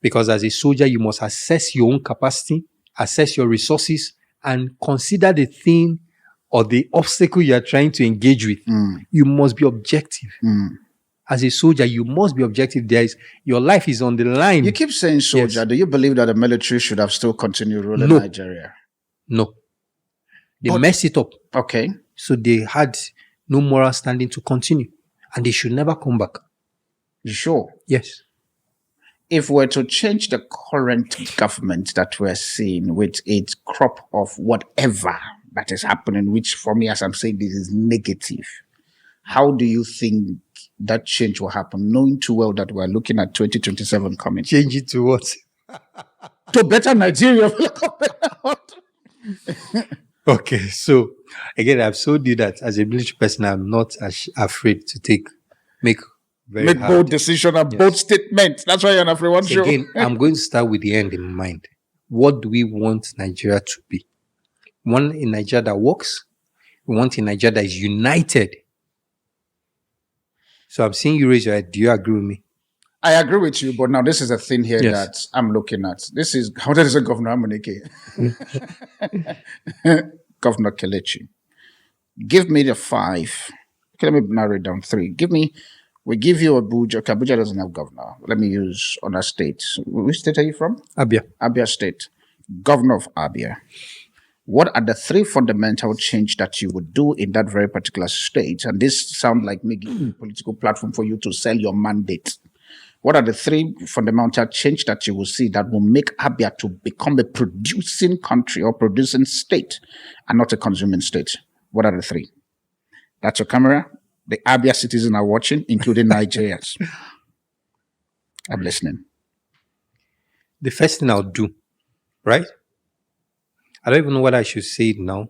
Because as a soldier, you must assess your own capacity, assess your resources, and consider the thing or the obstacle you are trying to engage with. You must be objective. As a soldier, you must be objective. Your life is on the line. You keep saying soldier. Yes. Do you believe that the military should have still continued ruling No. Nigeria? No. They messed it up. Okay. So they had no moral standing to continue. And they should never come back. You sure? Yes. If we're to change the current government that we're seeing with its crop of whatever that is happening, which for me, as I'm saying, this is negative, how do you think that change will happen, knowing too well that we're looking at 2027 coming? Change it to what? To better Nigeria. Okay. So, again, I've told you that as a military person, I'm not afraid to make very Make hard bold decision and bold statement. That's why you're on AfriOne So show. again, I'm going to start with the end in mind. What do we want Nigeria to be? We want a Nigeria that works. We want a Nigeria that is united. So I'm seeing you raise your hand. Do you agree with me? I agree with you, but now this is a thing here Yes. that I'm looking at. This is, how does it Governor Amuneke? Governor Kelechi. Give me the 5. Okay, let me narrow it down 3. We give you Abuja. Okay, Abuja doesn't have governor. Let me use on a state. Which state are you from? Abia. Abia State. Governor of Abia. What are the 3 fundamental change that you would do in that very particular state? And this sounds like me giving a political platform for you to sell your mandate. What are the 3 fundamental change that you will see that will make Abia to become a producing country or producing state and not a consuming state? What are the 3? That's your camera. The Abia citizens are watching, including Nigerians. I'm listening. The first thing I'll do, right? I don't even know what I should say it now.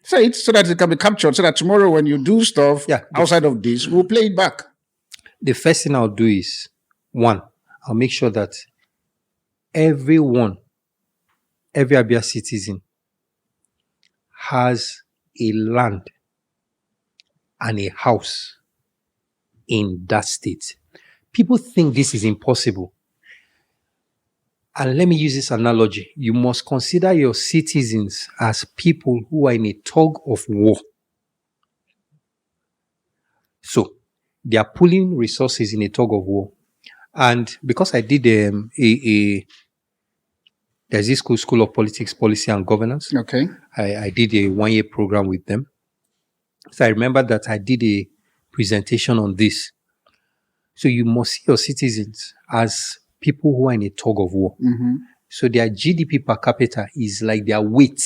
Say it so that it can be captured, so that tomorrow when you do stuff outside of this, we'll play it back. The first thing I'll do is, 1, I'll make sure that every Abia citizen has a land and a house in that state. People think this is impossible. And let me use this analogy. You must consider your citizens as people who are in a tug of war. So, they are pulling resources in a tug of war. And because I did There's this school of politics, policy and governance. Okay. I did a 1-year program with them. So I remember that I did a presentation on this. So you must see your citizens as people who are in a tug of war. So their GDP per capita is like their weight.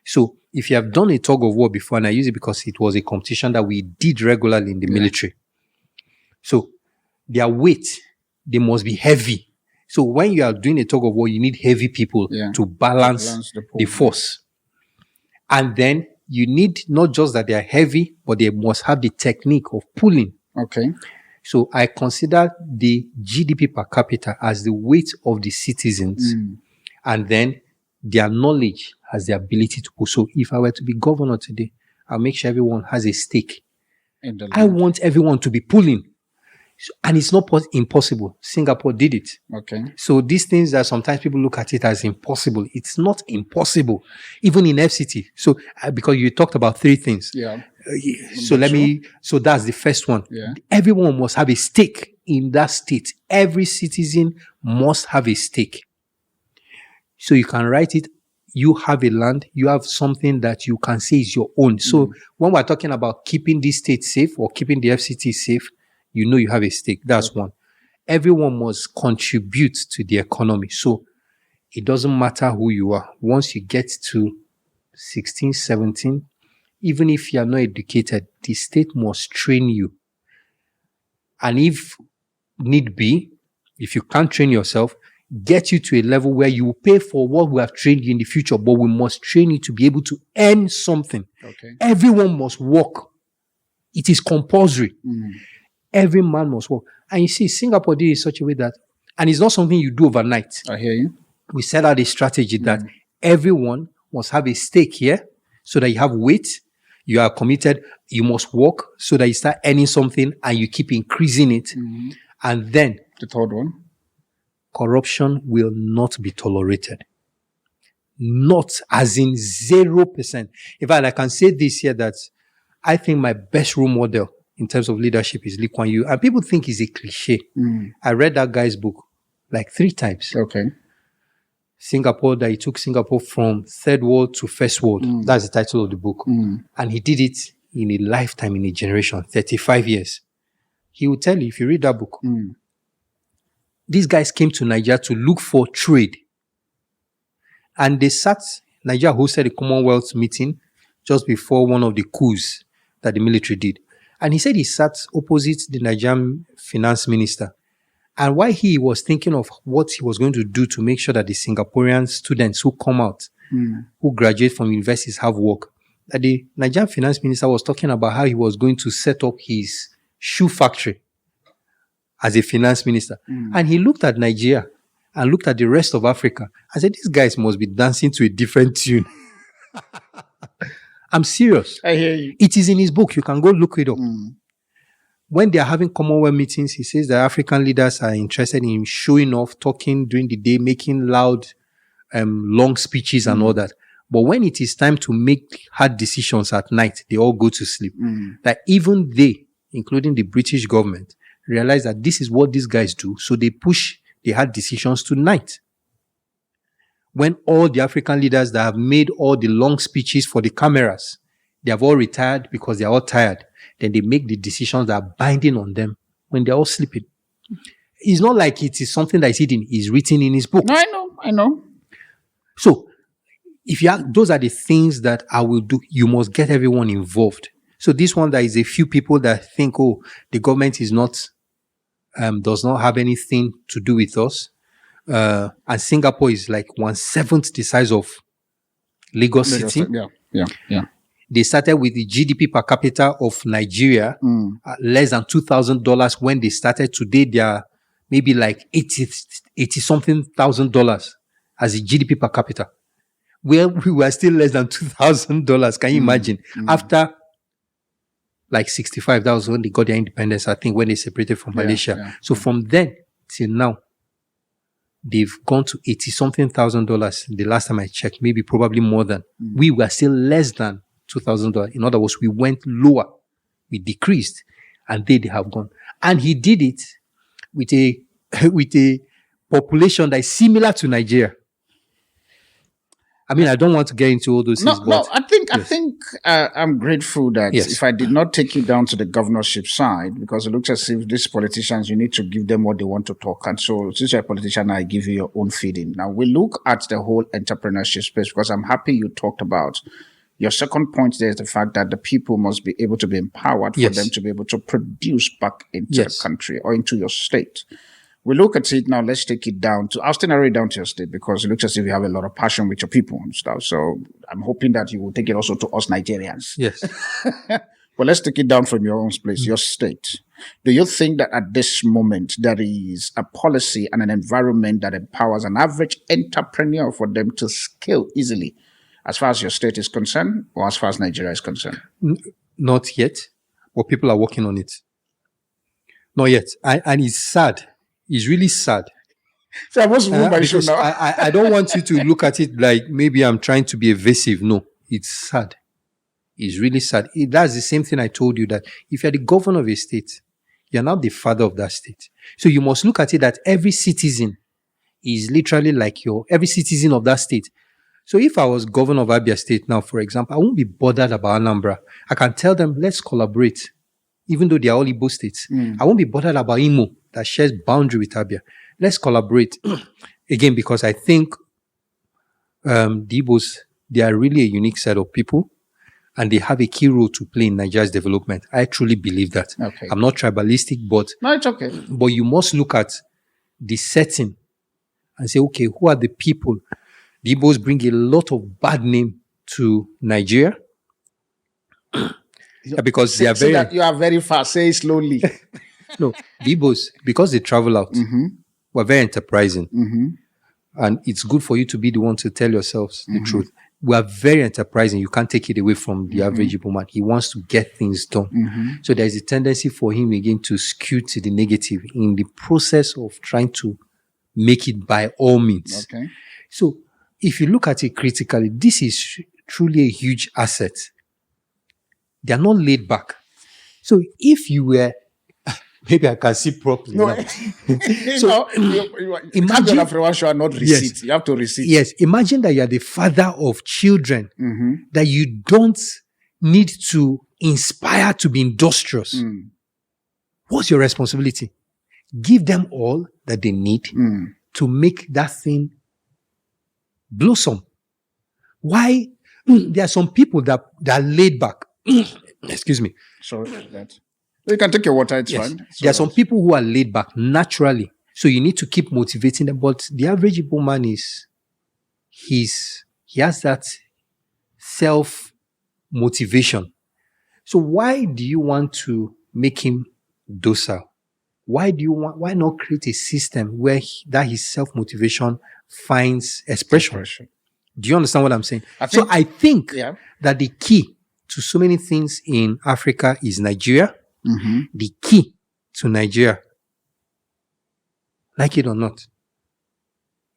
So if you have done a tug of war before, and I use it because it was a competition that we did regularly in the military. So their weight, they must be heavy. So when you are doing a tug of war, you need heavy people to balance the force. And then you need not just that they are heavy, but they must have the technique of pulling. Okay. So I consider the GDP per capita as the weight of the citizens, and then their knowledge as the ability to pull. So if I were to be governor today, I'll make sure everyone has a stake. I want everyone to be pulling. So, and it's not impossible. Singapore did it. Okay. So these things that sometimes people look at it as impossible, it's not impossible, even in FCT. So because you talked about 3 things. Yeah. So that's the first one. Yeah. Everyone must have a stake in that state. Every citizen must have a stake. So you can write it. You have a land, you have something that you can say is your own. So when we're talking about keeping this state safe or keeping the FCT safe, you know you have a stake. That's one. Everyone must contribute to the economy. So it doesn't matter who you are. Once you get to 16, 17, even if you are not educated, the state must train you. And if need be, if you can't train yourself, get you to a level where you will pay for what we have trained you in the future, but we must train you to be able to earn something. Okay. Everyone must work. It is compulsory. Every man must work. And you see, Singapore did it in such a way that, and it's not something you do overnight. I hear you. We set out a strategy that everyone must have a stake here so that you have weight, you are committed, you must work so that you start earning something and you keep increasing it. And then The third one. corruption will not be tolerated. Not as in 0%. In fact, I can say this here that I think my best role model in terms of leadership is Lee Kuan Yew. And people think it's a cliche. I read that guy's book like 3 times. Okay. Singapore, that he took Singapore from third world to first world. That's the title of the book. And he did it in a lifetime, in a generation, 35 years. He will tell you, if you read that book, these guys came to Nigeria to look for trade. And they sat, Nigeria hosted a Commonwealth meeting just before one of the coups that the military did. And he said he sat opposite the Nigerian finance minister. And while he was thinking of what he was going to do to make sure that the Singaporean students who come out, who graduate from universities have work, that the Nigerian finance minister was talking about how he was going to set up his shoe factory as a finance minister. And he looked at Nigeria and looked at the rest of Africa and said, these guys must be dancing to a different tune. I'm serious. I hear you. It is in his book. You can go look it up. When they are having Commonwealth meetings, he says that African leaders are interested in showing off, talking during the day, making loud, long speeches and all that. But when it is time to make hard decisions at night, they all go to sleep. That even they, including the British government, realize that this is what these guys do. So they push the hard decisions to night. When all the African leaders that have made all the long speeches for the cameras, they have all retired because they are all tired. Then they make the decisions that are binding on them when they're all sleeping. It's not like it is something that is hidden. It's written in his book. No, I know. So, if you those are the things that I will do. You must get everyone involved. So this one, there is a few people that think, oh, the government is not, does not have anything to do with us. And Singapore is like 1/7 the size of Lagos City. Yeah. They started with the GDP per capita of Nigeria, less than $2,000 when they started. Today, they are maybe like 80-something thousand dollars as the GDP per capita. Where we were still less than $2,000. Can you imagine? After like 65, that was when they got their independence, I think, when they separated from Malaysia. So from then till now, they've gone to 80-something thousand dollars. The last time I checked, maybe probably more than. We were still less than $2,000. In other words, we went lower. We decreased. And they have gone. And he did it with a population that is similar to Nigeria. I mean, I don't want to get into all those No, things, no. but I think I'm grateful that Yes. if I did not take you down to the governorship side, because it looks as if these politicians, you need to give them what they want to talk. And so, since you're a politician, I give you your own feeding. Now we look at the whole entrepreneurship space, because I'm happy you talked about your second point. There is the fact that the people must be able to be empowered for Yes. them to be able to produce back into Yes. the country or into your state. We look at it now. Let's take it down to, I'll still narrow it down to your state, because it looks as if you have a lot of passion with your people and stuff. So I'm hoping that you will take it also to us Nigerians. yes. But let's take it down from your own place, your state. Do you think that at this moment there is a policy and an environment that empowers an average entrepreneur for them to scale easily, as far as your state is concerned, or as far as Nigeria is concerned? Not yet, but people are working on it. Not yet. And it's sad. It's really sad. So I must move my shoe Because now. I don't want you to look at it like maybe I'm trying to be evasive. No, it's sad. It's really sad. That's the same thing I told you, that if you're the governor of a state, you're not the father of that state. So you must look at it that every citizen is literally like every citizen of that state. So if I was governor of Abia State now, for example, I won't be bothered about Anambra. I can tell them, let's collaborate, even though they are all Igbo states. I won't be bothered about Imo, that shares boundary with Abia. Let's collaborate. Again, because I think the Igbos, they are really a unique set of people, and they have a key role to play in Nigeria's development. I truly believe that. Okay. I'm not tribalistic, but No, it's okay. you must look at the setting and say, okay, who are the people? The Igbos bring a lot of bad name to Nigeria. Because they are Say very... that you are very fast. Say it slowly. No, the Igbos, because they travel out, we're very enterprising. And it's good for you to be the one to tell yourselves the truth. We are very enterprising. You can't take it away from the average Igbo man. He wants to get things done. So there's a tendency for him again to skew to the negative in the process of trying to make it by all means. Okay. So if you look at it critically, this is truly a huge asset. They are not laid back. So if you were, maybe I can see properly. No, now. so imagine- everyone should not receipt. You have to receipt. Yes, imagine that you are the father of children, that you don't need to inspire to be industrious. What's your responsibility? Give them all that they need to make that thing blossom. Why? There are some people that are laid back. Excuse me. Sorry for that. You can take your water, it's Yes. fine. There are some people who are laid back naturally. So you need to keep motivating them. But the average Igbo man he has that self-motivation. So why do you want to make him docile? Why not create a system where that his self-motivation finds expression? Do you understand what I'm saying? I think Yeah. that the key to so many things in Africa is Nigeria. The key to Nigeria, like it or not,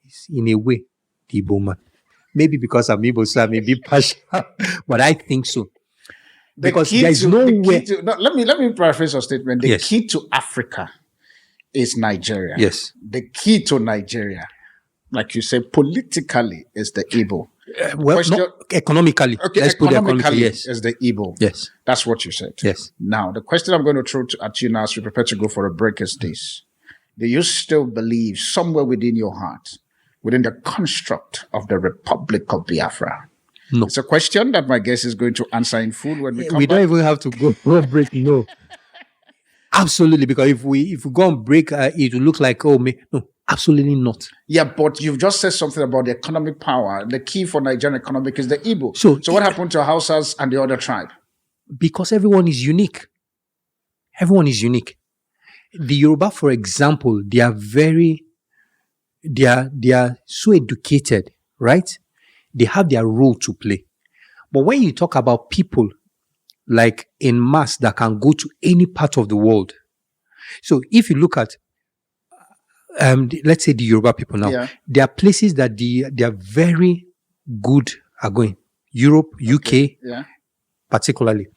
is in a way the Igbo man. Maybe because I'm Igbo, so I may be partial, but I think so. Because there is no way. Let me paraphrase your statement. The Yes. key to Africa is Nigeria. Yes. The key to Nigeria, like you say, politically, is the Igbo. Well, Question- not economically. Okay, Let's put it economically, yes. is the Igbo. Yes. That's what you said. Yes. Now, the question I'm going to throw at you now as we prepare to go for a break is this. Do you still believe somewhere within your heart, within the construct of the Republic of Biafra? No. It's a question that my guest is going to answer in full when we come We back. don't even have to go for a break. No. Absolutely. Because if we go on break, it will look like, no, absolutely not. Yeah, but you've just said something about the economic power. The key for Nigerian economic is the Igbo. So what happened to Hausas and the other tribe? Because everyone is unique. Everyone is unique. The Yoruba, for example, they are so educated, right? They have their role to play. But when you talk about people like in mass that can go to any part of the world. So if you look at, let's say the Yoruba people now, Yeah. there are places that they are very good at going. Europe, UK, Yeah. particularly.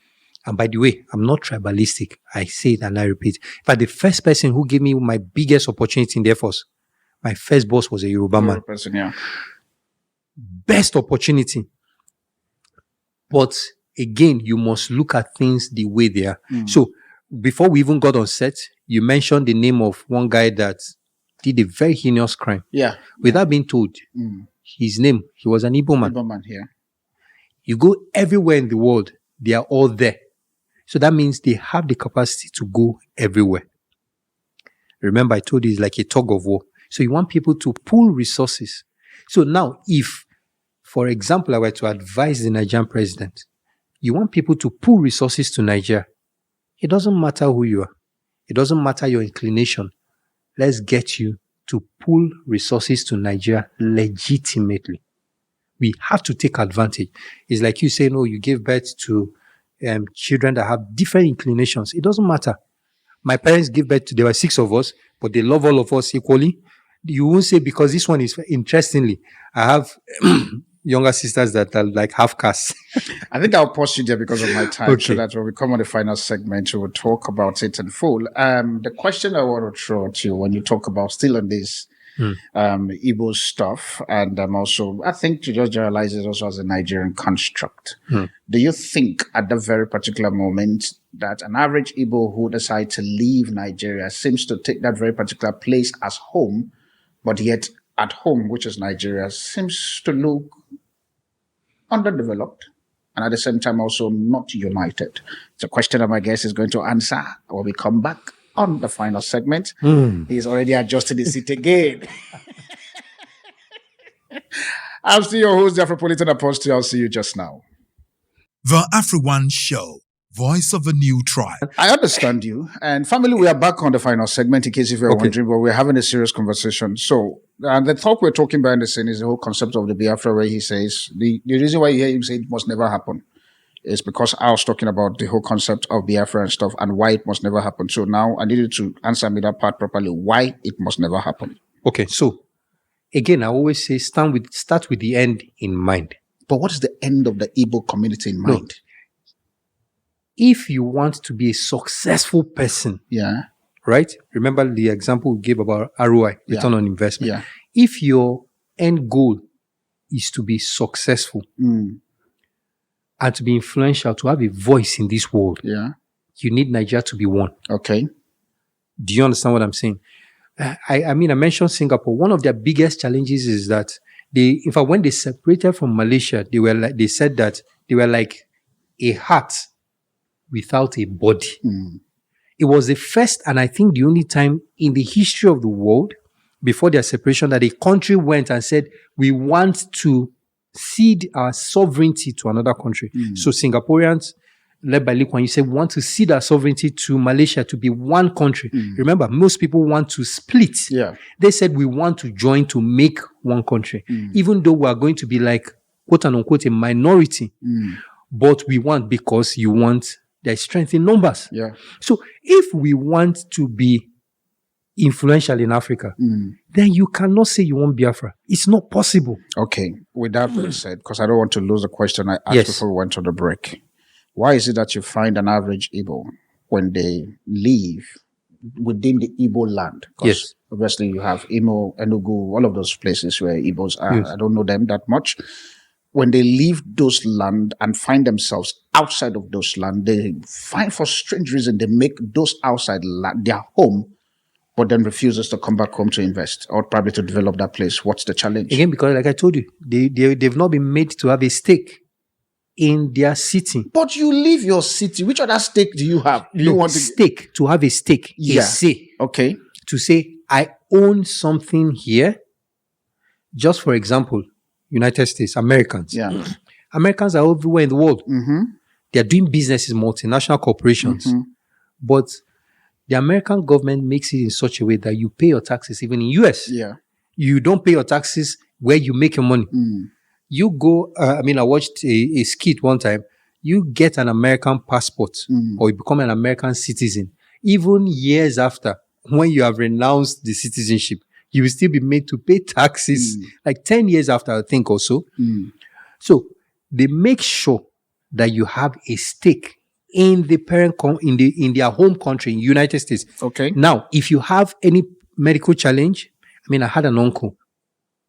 And by the way, I'm not tribalistic. I say it and I repeat. But the first person who gave me my biggest opportunity in the Air Force, my first boss was a Yoruba man. Person, yeah. best opportunity. But again, you must look at things the way they are. So before we even got on set, you mentioned the name of one guy that did a very heinous crime. Yeah. Without being told his name, he was an Igbo man. Igbo man here. You go everywhere in the world, they are all there. So that means they have the capacity to go everywhere. Remember, I told you it's like a tug of war. So you want people to pool resources. So now, if, for example, I were to advise the Nigerian president, you want people to pool resources to Nigeria. It doesn't matter who you are. It doesn't matter your inclination. Let's get you to pool resources to Nigeria legitimately. We have to take advantage. It's like you saying, oh, you give birth to children that have different inclinations. It doesn't matter. My parents gave birth to, there were 6 of us, but they love all of us equally. You won't say because this one is, interestingly, I have younger sisters that are like half caste. I think I'll pause you there because of my time, so that when we come on the final segment, we will talk about it in full. The question I want to throw at you when you talk about still on this Igbo stuff, and also, I think you just generalize it also as a Nigerian construct. Do you think at the very particular moment that an average Igbo who decides to leave Nigeria seems to take that very particular place as home, but yet at home, which is Nigeria, seems to look underdeveloped and at the same time also not united? It's a question that my guest is going to answer when we come back on the final segment. He's already adjusted his seat again. I'm still your host, the Afropolitan Apostle. I'll see you just now. The AfriOne Show, voice of a new tribe. I understand you. And family, we are back on the final segment in case if you're wondering, but we're having a serious conversation. So, the talk we're talking about in the scene is the whole concept of the Biafra, where he says, the reason why you hear him say it must never happen is because I was talking about the whole concept of Biafra and stuff and why it must never happen. So now I need you to answer me that part properly, why it must never happen. Okay, so again, I always say start with the end in mind. But what is the end of the Igbo community in mind? No. If you want to be a successful person, right? Remember the example we gave about ROI, return on investment. Yeah. If your end goal is to be successful and to be influential, to have a voice in this world, you need Nigeria to be one. Okay. Do you understand what I'm saying? I mean, I mentioned Singapore. One of their biggest challenges is that in fact, when they separated from Malaysia, they said that they were like a heart without a body. It was the first and I think the only time in the history of the world before their separation that a country went and said, we want to cede our sovereignty to another country. So Singaporeans, led by Lee Kuan Yew, said, we want to cede our sovereignty to Malaysia to be one country. Remember, most people want to split. They said, we want to join to make one country. Even though we are going to be like, quote unquote, a minority. But we want because you want, there's strength in numbers. So if we want to be influential in Africa, then you cannot say you want Biafra. It's not possible. Okay. With that being said, because I don't want to lose the question I asked before we went to the break. Why is it that you find an average Igbo when they leave within the Igbo land? Because obviously you have Imo, Enugu, all of those places where Igbos are. I don't know them that much. When they leave those land and find themselves outside of those land, they find for strange reason they make those outside land their home, but then refuses to come back home to invest or probably to develop that place. What's the challenge? Again, because like I told you, they've not been made to have a stake in their city. But you leave your city. Which other stake do you have? Do you want stake, to have a stake, a say. Okay. To say, I own something here. Just for example, United States, Americans. Americans are everywhere in the world. They are doing businesses, multinational corporations. But the American government makes it in such a way that you pay your taxes, even in US. You don't pay your taxes where you make your money. You go, I watched a skit one time. You get an American passport or you become an American citizen. Even years after, when you have renounced the citizenship, you will still be made to pay taxes like 10 years after, I think, or so. So they make sure that you have a stake in the parent in their home country, in United States. Okay. Now, if you have any medical challenge, I had an uncle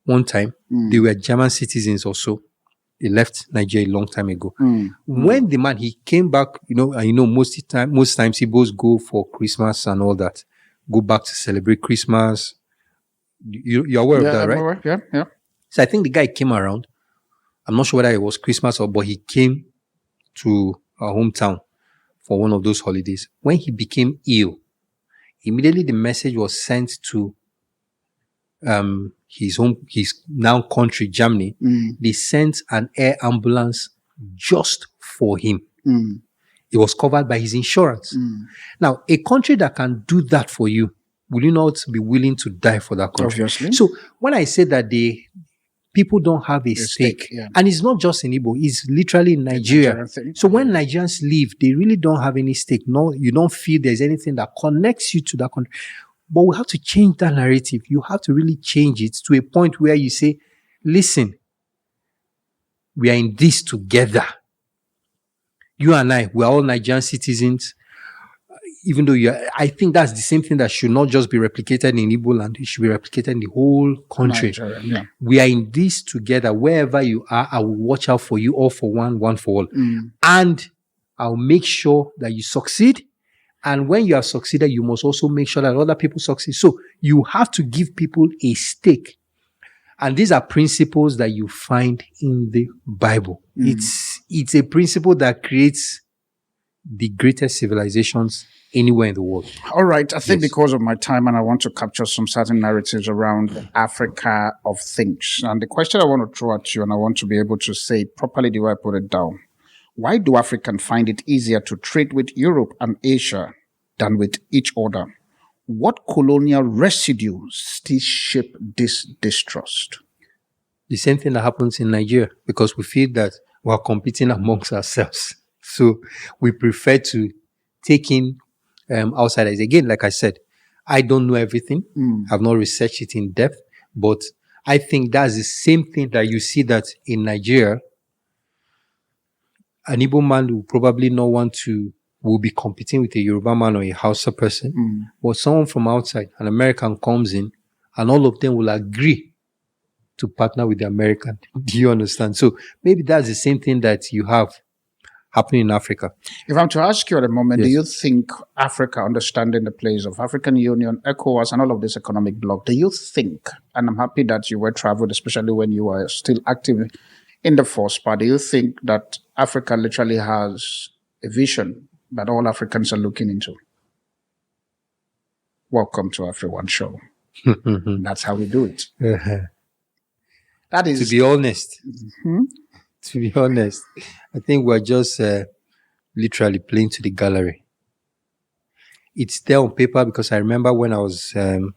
one time. They were German citizens also. They left Nigeria a long time ago. When the man, he came back, most times Igbos go for Christmas and all that. Go back to celebrate Christmas. You're aware of that, I'm right? aware. Yeah. So I think the guy came around. I'm not sure whether it was Christmas but he came to our hometown for one of those holidays. When he became ill, immediately the message was sent to his now country, Germany. They sent an air ambulance just for him. It was covered by his insurance. Now, a country that can do that for you, will you not be willing to die for that country? Obviously. So when I say that people don't have a stake, yeah. and it's not just in Igbo, it's literally in Nigeria. Nigerian thing. So when Nigerians leave, they really don't have any stake. No, you don't feel there's anything that connects you to that country. But we have to change that narrative. You have to really change it to a point where you say, listen, we are in this together. You and I, we are all Nigerian citizens. Even though I think that's the same thing that should not just be replicated in Igbo land, it should be replicated in the whole country. Nigeria, yeah. We are in this together. Wherever you are, I will watch out for you, all for one for all. And I'll make sure that you succeed. And when you have succeeded, you must also make sure that other people succeed. So you have to give people a stake. And these are principles that you find in the Bible. It's a principle that creates the greatest civilizations anywhere in the world. All right. I think because of my time and I want to capture some certain narratives around the Africa of things. And the question I want to throw at you, and I want to be able to say properly the way I put it down. Why do Africans find it easier to trade with Europe and Asia than with each other? What colonial residue still shape this distrust? The same thing that happens in Nigeria, because we feel that we are competing amongst ourselves. So we prefer to take in outsiders. Again, like I said, I don't know everything. I've not researched it in depth, but I think that's the same thing that you see that in Nigeria. An Igbo man will be competing with a Yoruba man or a Hausa person. But someone from outside, an American comes in, and all of them will agree to partner with the American. Do you understand? So maybe that's the same thing that you have happening in Africa. If I'm to ask you at the moment, Yes. do you think Africa, understanding the place of African Union, ECOWAS, and all of this economic bloc, do you think, and I'm happy that you were traveled, especially when you were still active in the force part, do you think that Africa literally has a vision that all Africans are looking into? Welcome to AfriOne show. That's how we do it. That is To be honest, I think we're just literally playing to the gallery. It's there on paper because I remember when I was, and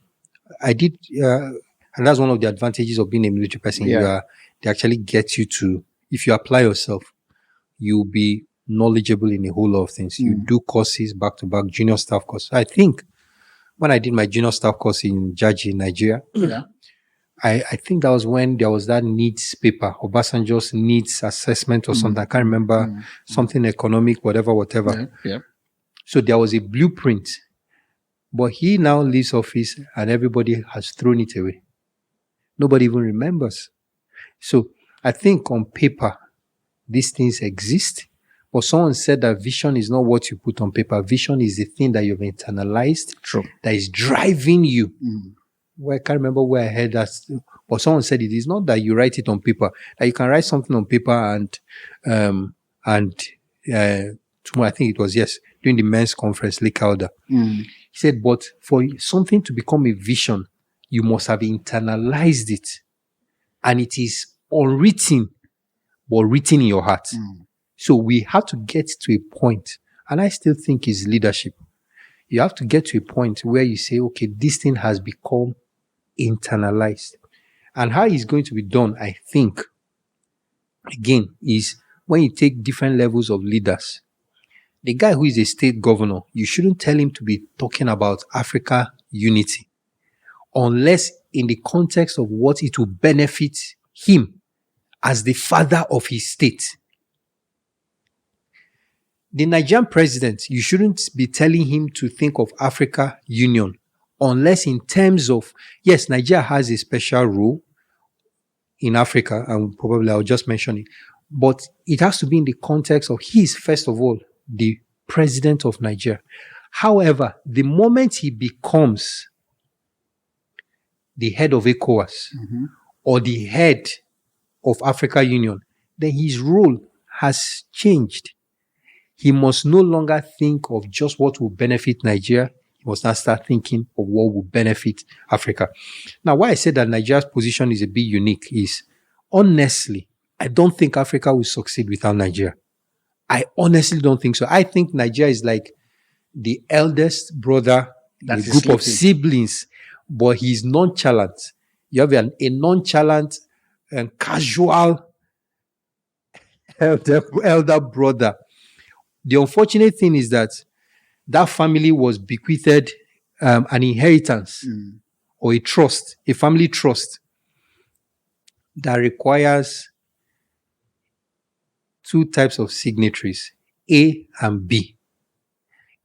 that's one of the advantages of being a military person. Yeah. They actually get you to, if you apply yourself, you'll be knowledgeable in a whole lot of things. You do courses back to back, junior staff course. I think when I did my junior staff course in Jaji, Nigeria, yeah. I think that was when there was that needs paper, Obasanjo's needs assessment or something. I can't remember, something economic, whatever. Yeah. So there was a blueprint, but he now leaves office and everybody has thrown it away. Nobody even remembers. So I think on paper, these things exist, but someone said that vision is not what you put on paper. Vision is the thing that you've internalized, True. that is driving you. Well, I can't remember where I heard that, but someone said it is not that you write it on paper, that you can write something on paper and tomorrow, I think it was, during the men's conference, Lake Elder. He said, but for something to become a vision, you must have internalized it. And it is unwritten, but written in your heart. So we have to get to a point, and I still think it's leadership. You have to get to a point where you say, okay, this thing has become internalized. And how it's going to be done, I think, again, is when you take different levels of leaders. The guy who is a state governor, you shouldn't tell him to be talking about Africa unity unless in the context of what it will benefit him as the father of his state. The Nigerian president, you shouldn't be telling him to think of Africa Union unless in terms of, yes, Nigeria has a special role, in Africa, and probably I'll just mention it, but it has to be in the context of he is, first of all, the president of Nigeria. However, the moment he becomes the head of ECOWAS or the head of Africa Union, then his role has changed. He must no longer think of just what will benefit Nigeria. He must now start thinking of what will benefit Africa. Now, why I said that Nigeria's position is a bit unique is, honestly, I don't think Africa will succeed without Nigeria. I honestly don't think so. I think Nigeria is like the eldest brother in a group of siblings, but he's nonchalant. You have a nonchalant and casual elder brother. The unfortunate thing is that family was bequeathed an inheritance or a trust, a family trust that requires two types of signatories, A and B.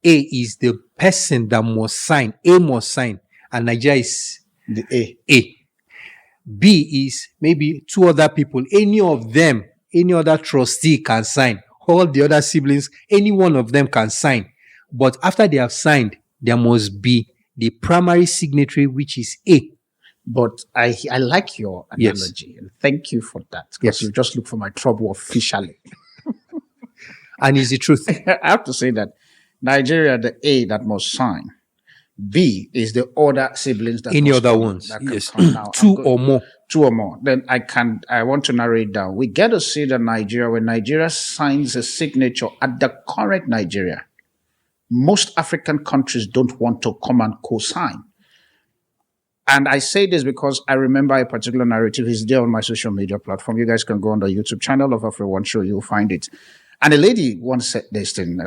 A is the person that must sign. A must sign, and Nigeria is the A. A. B is maybe two other people. Any of them, any other trustee can sign. All the other siblings, any one of them can sign. But after they have signed, there must be the primary signatory, which is A. But I like your analogy. Yes. And thank you for that. Because Yes. you just look for my trouble officially. And it's the truth. I have to say that Nigeria, the A that must sign. B is the other siblings that Any must other come, ones. that can Yes. come now. Two or more. Two or more. Then I want to narrow it down. We get to see that Nigeria, when Nigeria signs a signature at the current Nigeria, most African countries don't want to come and co-sign. And I say this because I remember a particular narrative. It's there on my social media platform. You guys can go on the YouTube channel of AfriOne Show. You'll find it. And a lady once said this thing.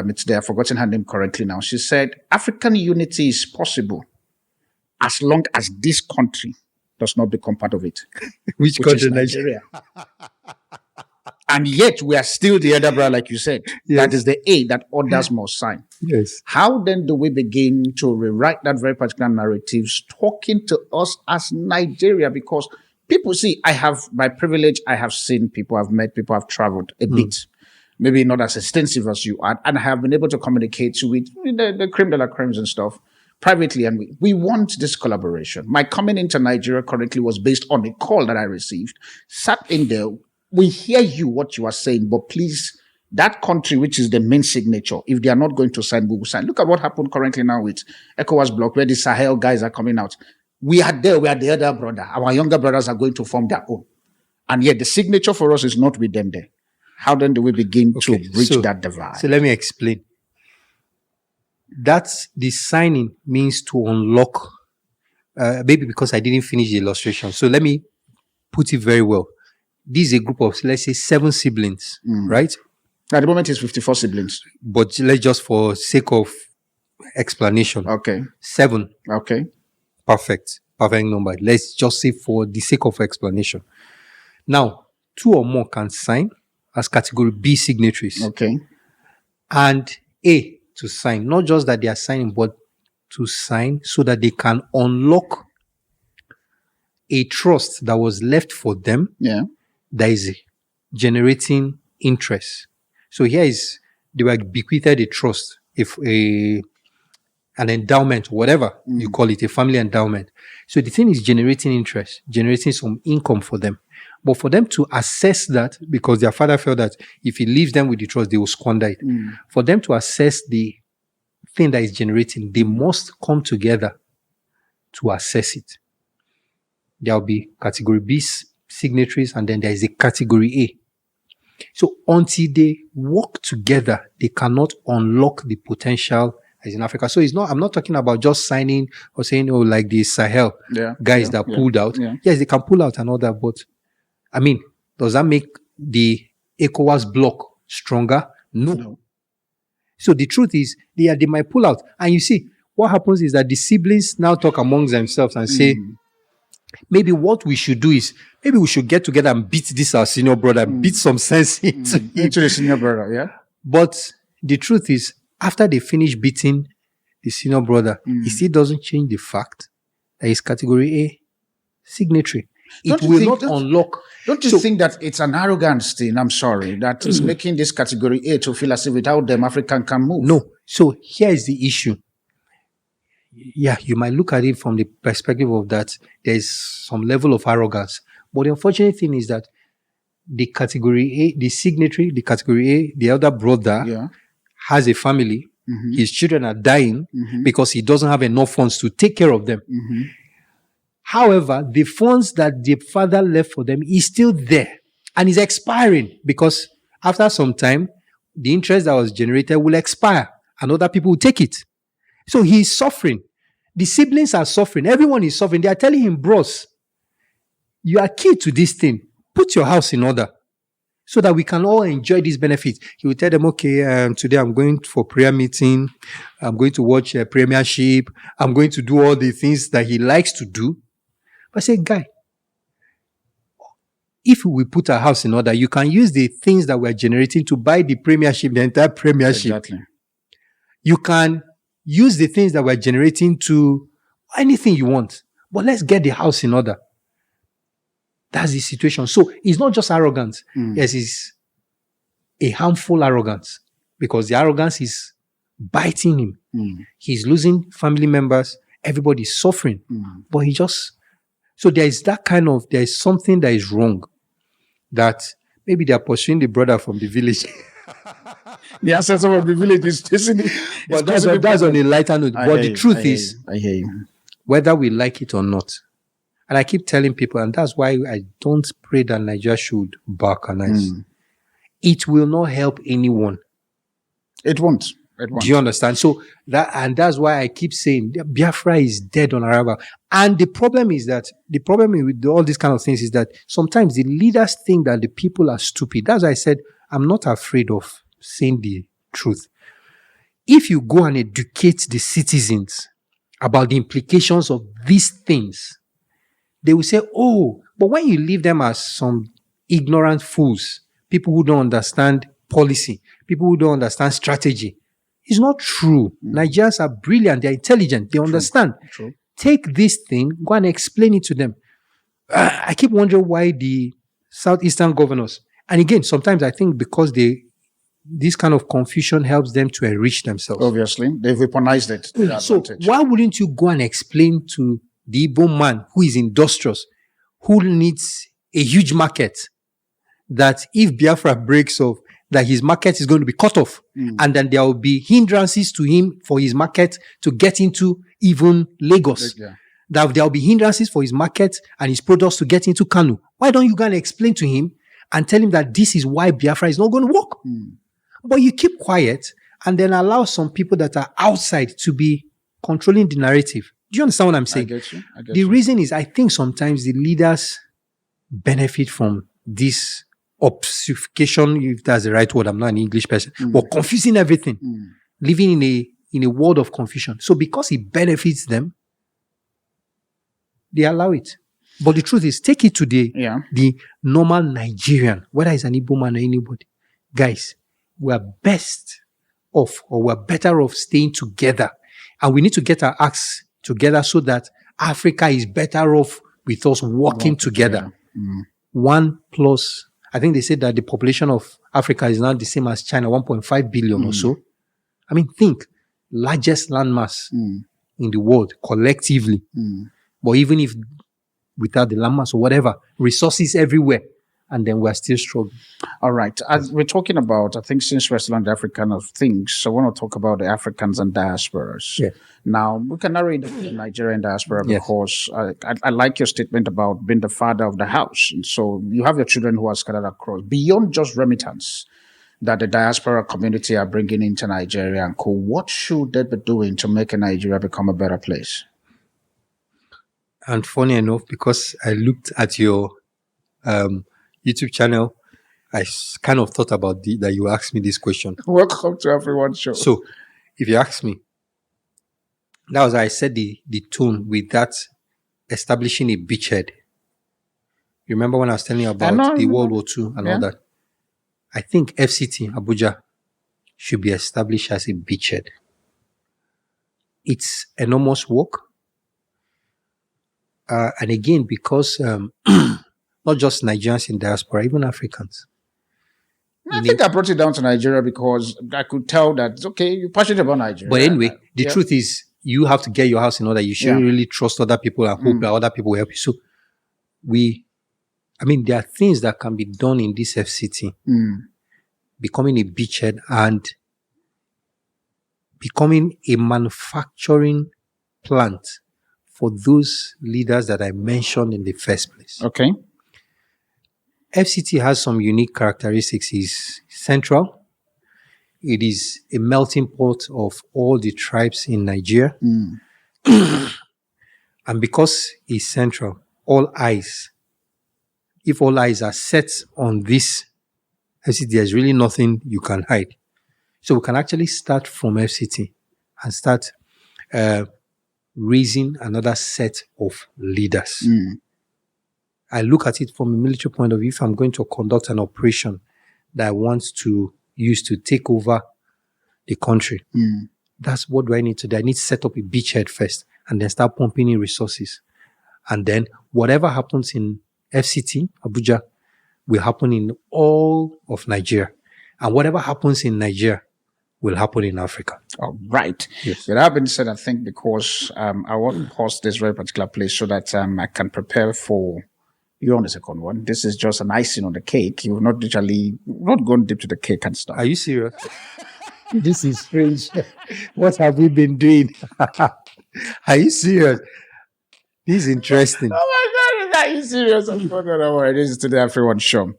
It's there. I've forgotten her name correctly now. She said, African unity is possible as long as this country does not become part of it. Which Which country? is Nigeria. And yet we are still the other brother, like you said. Yes. That is the A that others must sign. Yes. How then do we begin to rewrite that very particular narrative, talking to us as Nigeria? Because people see, I have, by privilege, I have seen people, I've met people, I've traveled a bit, maybe not as extensive as you are, and I have been able to communicate with the creme de la cremes and stuff privately, and we want this collaboration. My coming into Nigeria currently was based on a call that I received. Sat in there, we hear you, what you are saying, but please, that country, which is the main signature, if they are not going to sign, we will sign. Look at what happened currently now with ECOWAS bloc, where the Sahel guys are coming out. We are there, we are the other brother. Our younger brothers are going to form their own. And yet the signature for us is not with them there. How then do we begin to bridge that divide? So let me explain. That's the signing means to unlock, maybe because I didn't finish the illustration. So let me put it very well. This is a group of, let's say, 7 siblings, right? At the moment, it's 54 siblings. But let's just, for sake of explanation, Okay. 7. Okay. Perfect number. Let's just say for the sake of explanation. Now, 2 or more can sign as category B signatories. Okay. And A to sign. Not just that they are signing, but to sign so that they can unlock a trust that was left for them Yeah. that is generating interest. So here is, they were bequeathed a trust, if an endowment, whatever you call it, a family endowment. So the thing is generating interest, generating some income for them. But for them to assess that, because their father felt that if he leaves them with the trust, they will squander it. For them to assess the thing that is generating, they must come together to assess it. There will be category B signatories, and then there is a category A. So until they work together, they cannot unlock the potential as in Africa. So it's not, I'm not talking about just signing or saying, oh, like the Sahel guys that pulled out. Yeah. Yes, they can pull out and all that, but I mean, does that make the ECOWAS bloc stronger? No. So the truth is, they might pull out. And you see, what happens is that the siblings now talk amongst themselves and say, maybe what we should do is, maybe we should get together and beat this our senior brother, beat some sense into the senior brother, yeah? But the truth is, after they finish beating the senior brother, it still doesn't change the fact that he's category A signatory. it will not unlock. Don't you think that it's an arrogance thing? I'm sorry, that is making this category A to feel as if without them, Africa can move. No. So here is the issue. Yeah, you might look at it from the perspective of that there's some level of arrogance. But the unfortunate thing is that the category A, the signatory, the category A, the elder brother has a family. His children are dying because he doesn't have enough funds to take care of them. However, the funds that the father left for them is still there and is expiring because after some time, the interest that was generated will expire and other people will take it. So he is suffering. The siblings are suffering. Everyone is suffering. They are telling him, bros, you are key to this thing. Put your house in order so that we can all enjoy these benefits. He will tell them, okay, today I'm going for prayer meeting. I'm going to watch a premiership. I'm going to do all the things that he likes to do. But I say, guy, if we put our house in order, you can use the things that we're generating to buy the premiership, the entire premiership. Exactly. You can use the things that we're generating to anything you want. But let's get the house in order. That's the situation. So it's not just arrogance. Yes, it's a harmful arrogance because the arrogance is biting him. He's losing family members. Everybody's suffering. But he just... So there's something that is wrong that maybe they're pursuing the brother from the village. The ancestor of the village is chasing it. But that's on a lighter note. But the truth is, I hear you. Whether we like it or not, and I keep telling people, and that's why I don't pray that Nigeria should balkanize. It will not help anyone. It won't. Do you understand? So that's why I keep saying Biafra is dead on arrival. And the problem with all these kind of things is that sometimes the leaders think that the people are stupid. That's why I said I'm not afraid of saying the truth. If you go and educate the citizens about the implications of these things, they will say, oh, but when you leave them as some ignorant fools, people who don't understand policy, people who don't understand strategy, it's not true. Nigerians are brilliant. They're intelligent. They understand. True. Take this thing, go and explain it to them. I keep wondering why the Southeastern governors, and again, sometimes I think because this kind of confusion helps them to enrich themselves. Obviously, they've weaponized it to their So advantage. why wouldn't you go and explain to the Igbo man who is industrious, who needs a huge market, that if Biafra breaks off, that his market is going to be cut off. And then there will be hindrances to him for his market to get into even Lagos. Yeah. That there will be hindrances for his market and his products to get into Kanu. Why don't you go and explain to him and tell him that this is why Biafra is not going to work? But you keep quiet and then allow some people that are outside to be controlling the narrative. Do you understand what I'm saying? I get you. The reason is I think sometimes the leaders benefit from this obfuscation, if that's the right word. I'm not an English person, but confusing everything, living in a world of confusion. So because it benefits them, they allow it. But the truth is, take it to the normal Nigerian, whether it's an Igbo man or anybody. Guys, we are best off, or we're better off staying together. And we need to get our acts together so that Africa is better off with us working together. 1+. I think they said that the population of Africa is now the same as China, 1.5 billion or so. I mean, think, largest landmass in the world collectively. But even if without the landmass or whatever, resources everywhere, and then we're still struggling. All right. As we're talking about, I think since we're still on the African of things, I want to talk about the Africans and diasporas. Yeah. Now, we can narrow it to the Nigerian diaspora because I like your statement about being the father of the house. And so you have your children who are scattered across, beyond just remittance, that the diaspora community are bringing into Nigeria and co. What should they be doing to make Nigeria become a better place? And funny enough, because I looked at your YouTube channel, I kind of thought about that you asked me this question. Welcome to AfriOne show. So, if you ask me, that was how I set the tone with that establishing a beachhead. You remember when I was telling you about the World War II and all that? I think FCT, Abuja, should be established as a beachhead. It's enormous work. And again, because not just Nigerians in diaspora, even Africans. I think I brought it down to Nigeria because I could tell that, okay, you're passionate about Nigeria. But anyway, the truth is, you have to get your house in order. You shouldn't really trust other people and hope that other people will help you. So there are things that can be done in this FCT. Becoming a beachhead and becoming a manufacturing plant for those leaders that I mentioned in the first place. Okay. FCT has some unique characteristics. It's central. It is a melting pot of all the tribes in Nigeria. And because it's central, if all eyes are set on this FCT, there's really nothing you can hide. So we can actually start from FCT and start raising another set of leaders. I look at it from a military point of view. If I'm going to conduct an operation that I want to use to take over the country, that's what do I need to do? I need to set up a beachhead first and then start pumping in resources. And then whatever happens in FCT, Abuja, will happen in all of Nigeria. And whatever happens in Nigeria will happen in Africa. All right. Yes. With that being said, I think because I want to pause this very particular place so that I can prepare for you on the second one. This is just an icing on the cake. You've not gone deep to the cake and stuff. Are you serious? This is strange. What have we been doing? Are you serious? This is interesting. Oh my God, are you serious? This is to the AfriOne show.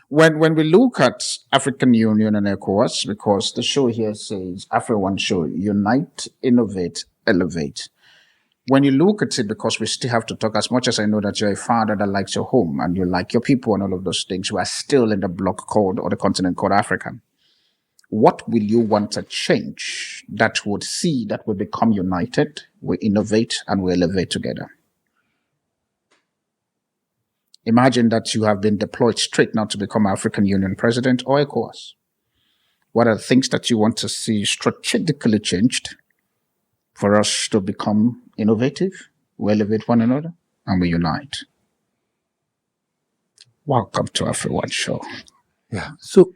When we look at African Union and ECOWAS, because the show here says AfriOne show, unite, innovate, elevate. When you look at it, because we still have to talk, as much as I know that you're a father that likes your home and you like your people and all of those things, we are still in the block called, or the continent called Africa. What will you want to change that would see that we become united, we innovate, and we elevate together? Imagine that you have been deployed straight now to become African Union President or ECOWAS. What are the things that you want to see strategically changed for us to become innovative, we elevate one another, and we unite? Welcome to AfriOne show. Yeah. So,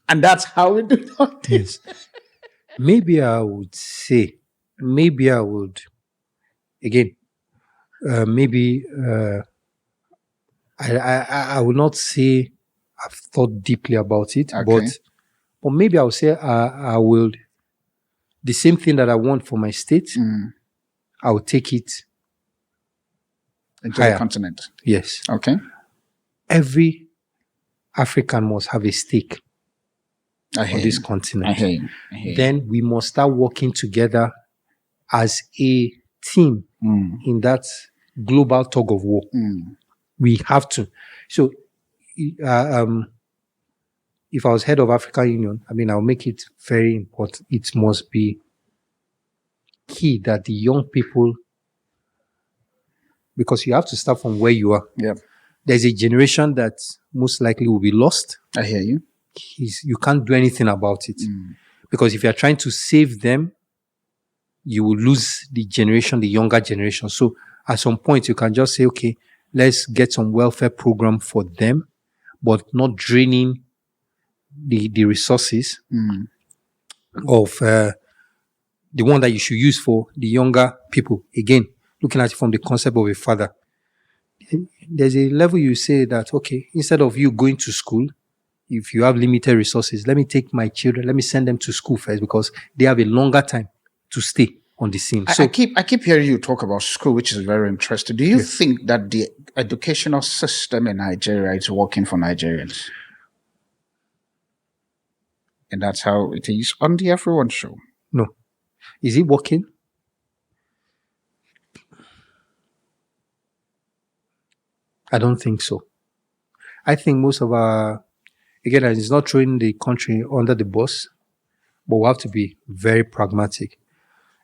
and that's how we do that. yes. Maybe I would again, I will not say I've thought deeply about it, Okay. but maybe I will say I will, the same thing that I want for my state, I will take it Into higher. the continent. Yes. Okay. Every African must have a stake I hear on this you. continent. I hear you. I hear you. Then we must start working together as a team in that global tug of war. We have to. So, if I was head of African Union, I'll make it very important. It must be key that the young people, because you have to start from where you are. Yep. There's a generation that most likely will be lost. I hear you. You can't do anything about it. Because if you're trying to save them, you will lose the younger generation. So at some point, you can just say, okay, let's get some welfare program for them, but not draining the resources of the one that you should use for the younger people. Again, looking at it from the concept of a father. There's a level you say that, okay, instead of you going to school, if you have limited resources, let me take my children, let me send them to school first because they have a longer time to stay on the scene. So I keep hearing you talk about school, which is very interesting. Do you think that the educational system in Nigeria is working for Nigerians? And that's how it is on the AfriOne show. No. Is it working? I don't think so. I think most of again, it's not throwing the country under the bus, but we have to be very pragmatic.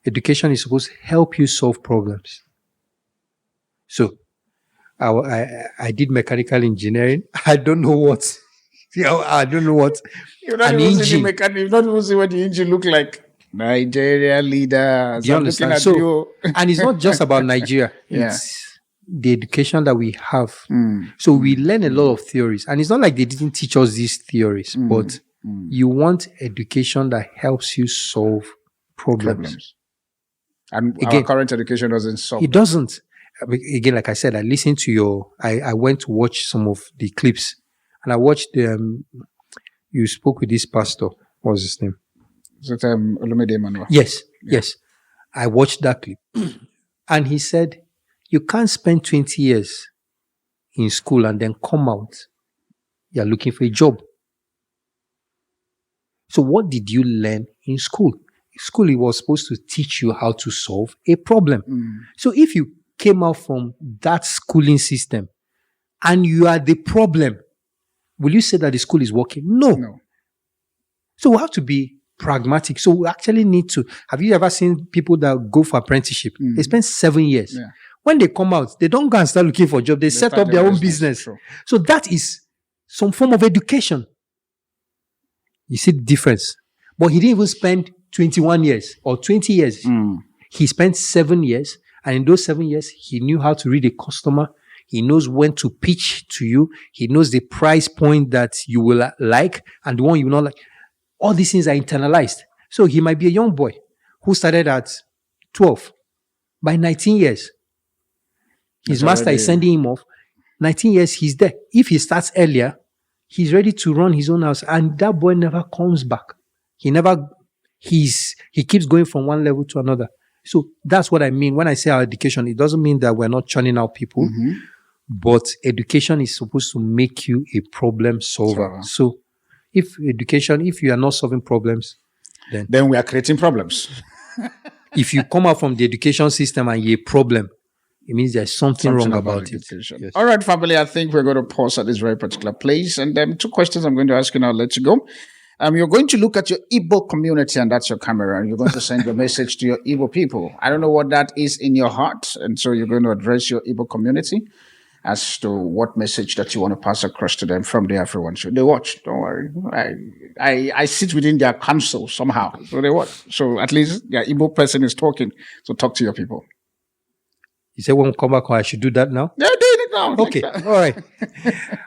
Education is supposed to help you solve problems. So, I did mechanical engineering. I don't know what. I don't know what. You're not an even engine. You've not even seen what the engine look like. Nigeria leaders. Do you I'm looking understand? at So, you. and it's not just about Nigeria. Yeah. It's the education that we have. So we learn a lot of theories. And it's not like they didn't teach us these theories, but you want education that helps you solve problems. And our Again, current education doesn't solve. It doesn't. Again, like I said, I listened to I went to watch some of the clips, and I watched you spoke with this pastor. What was his name? Is it Olumide Emmanuel? Yes. I watched that clip. And he said, you can't spend 20 years in school and then come out. You're looking for a job. So what did you learn in school? School, it was supposed to teach you how to solve a problem. So if you came out from that schooling system and you are the problem, will you say that the school is working? No. So we have to be pragmatic. So we actually need to. Have you ever seen people that go for apprenticeship? They spend 7 years. Yeah. When they come out, they don't go and start looking for a job. They set up their own business. True. So that is some form of education. You see the difference. But he didn't even spend 21 years or 20 years. He spent 7 years. And in those 7 years, he knew how to read a customer. He knows when to pitch to you. He knows the price point that you will like and the one you will not like. All these things are internalized. So he might be a young boy who started at 12. By 19 years, his master is sending him off. 19 years, he's there. If he starts earlier, he's ready to run his own house. And that boy never comes back. He keeps going from one level to another. So that's what I mean. When I say our education, it doesn't mean that we're not churning out people. But education is supposed to make you a problem solver. So if you are not solving problems, then we are creating problems. If you come out from the education system and you're a problem, it means there's something wrong about it. Yes. All right, family, I think we're going to pause at this very particular place. And 2 questions I'm going to ask you now. Let you go. You're going to look at your Igbo community, and that's your camera, and you're going to send your message to your Igbo people. I don't know what that is in your heart, and so you're going to address your Igbo community as to what message that you want to pass across to them from the AfriOne show. They watch, don't worry. I sit within their council somehow, so they watch. So at least your Igbo person is talking, so talk to your people. You say when we come back, I should do that now? Yeah, do it now. Okay, all right.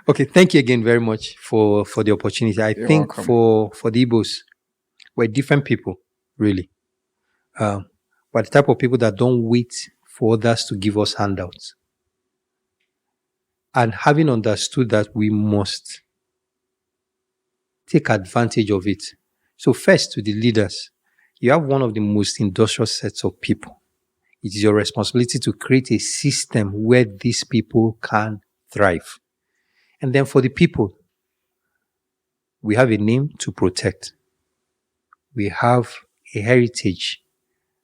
Okay, thank you again very much for the opportunity. You're think welcome. For the Igbos, we're different people, really. We're the type of people that don't wait for others to give us handouts. And having understood that, we must take advantage of it. So first, to the leaders, you have one of the most industrious sets of people. It is your responsibility to create a system where these people can thrive. And then for the people, we have a name to protect. We have a heritage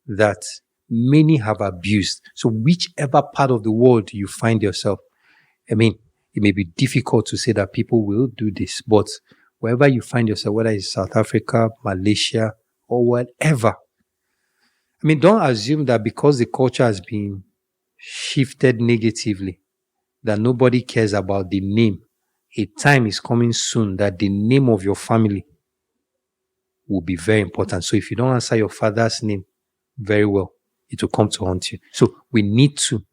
that many have abused. So whichever part of the world you find yourself, I mean, it may be difficult to say that people will do this, but wherever you find yourself, whether it's South Africa, Malaysia, or whatever, I mean, don't assume that because the culture has been shifted negatively, that nobody cares about the name. A time is coming soon that the name of your family will be very important. So if you don't answer your father's name very well, it will come to haunt you. So we need to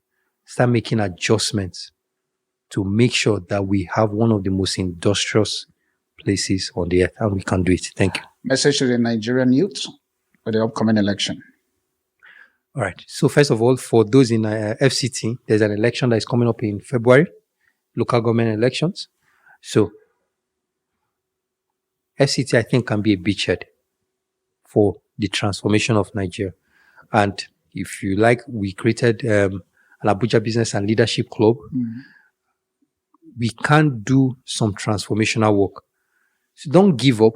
start making adjustments to make sure that we have one of the most industrious places on the earth, and we can do it. Thank you. Message to the Nigerian youth for the upcoming election. All right. So first of all, for those in FCT, there's an election that is coming up in February, local government elections. So FCT, I think, can be a beachhead for the transformation of Nigeria. And if you like, we created an Abuja Business and Leadership Club. We can do some transformational work. So don't give up.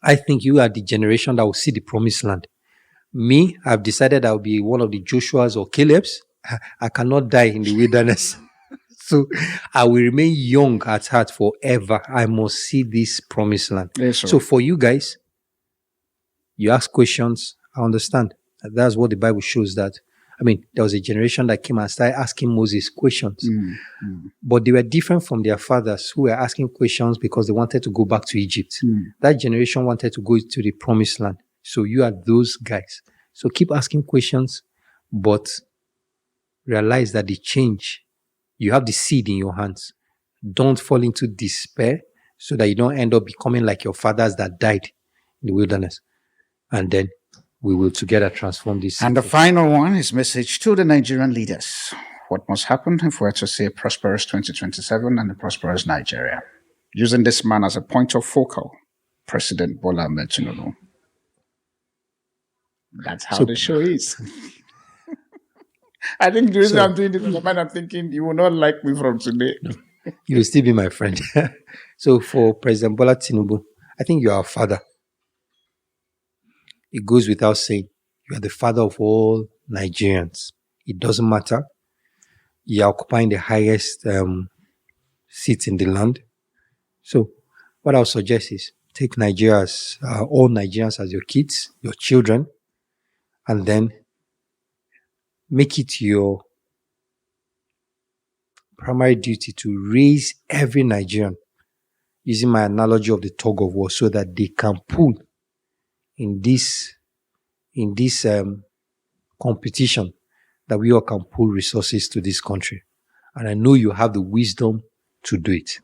I think you are the generation that will see the promised land. Me, I've decided I'll be one of the Joshuas or Calebs. I cannot die in the wilderness. So I will remain young at heart forever. I must see this promised land. Yes, so for you guys, you ask questions, I understand. That's what the Bible shows that. I mean, there was a generation that came and started asking Moses questions. But they were different from their fathers who were asking questions because they wanted to go back to Egypt. That generation wanted to go to the promised land. So you are those guys. So keep asking questions, but realize that the change, you have the seed in your hands. Don't fall into despair so that you don't end up becoming like your fathers that died in the wilderness. And then we will together transform this. And the final one is message to the Nigerian leaders. What must happen if we're to see a prosperous 2027 and a prosperous Nigeria? Using this man as a point of focal, President Bola Ahmed Tinubu. That's how the show is. I think the reason I'm doing this in my mind, I'm thinking you will not like me from today. You will still be my friend. So for President Bola Tinubu, I think you are a father. It goes without saying, you are the father of all Nigerians. It doesn't matter. You are occupying the highest seat in the land. So what I'll suggest is take Nigerians, all Nigerians as your kids, your children, and then make it your primary duty to raise every Nigerian, using my analogy of the tug of war, so that they can pull in this competition, that we all can pull resources to this country. And I know you have the wisdom to do it.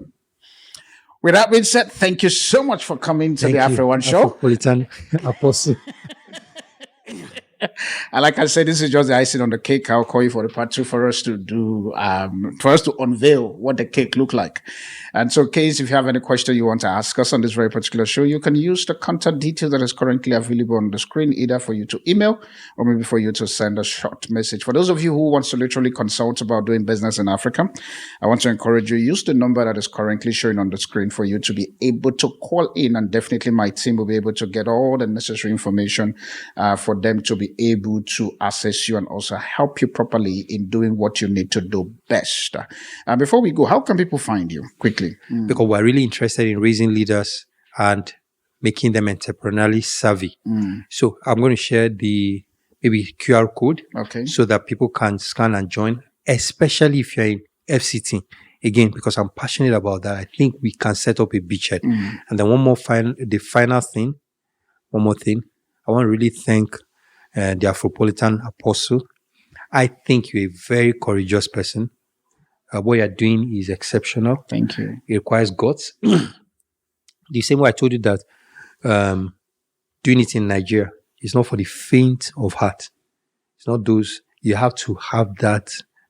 With that being said, thank you so much for coming to the AfriOne show. Afropolitan Apostle. And like I said, this is just the icing on the cake. I'll call you for the part 2 for us to do, for us to unveil what the cake look like. And so, case if you have any question you want to ask us on this very particular show, you can use the contact detail that is currently available on the screen, either for you to email or maybe for you to send a short message. For those of you who want to literally consult about doing business in Africa, I want to encourage you, use the number that is currently showing on the screen for you to be able to call in, and definitely my team will be able to get all the necessary information for them to be able to assess you and also help you properly in doing what you need to do best. Before we go, how can people find you quickly? Because we're really interested in raising leaders and making them entrepreneurially savvy. So I'm going to share the maybe QR code, so that people can scan and join, especially if you're in FCT. Again, because I'm passionate about that, I think we can set up a beachhead. And then one more thing, I want to really thank the Afropolitan Apostle. I think you're a very courageous person. What you're doing is exceptional. Thank you. It requires guts. The same way I told you that doing it in Nigeria is not for the faint of heart. It's not those, you have to have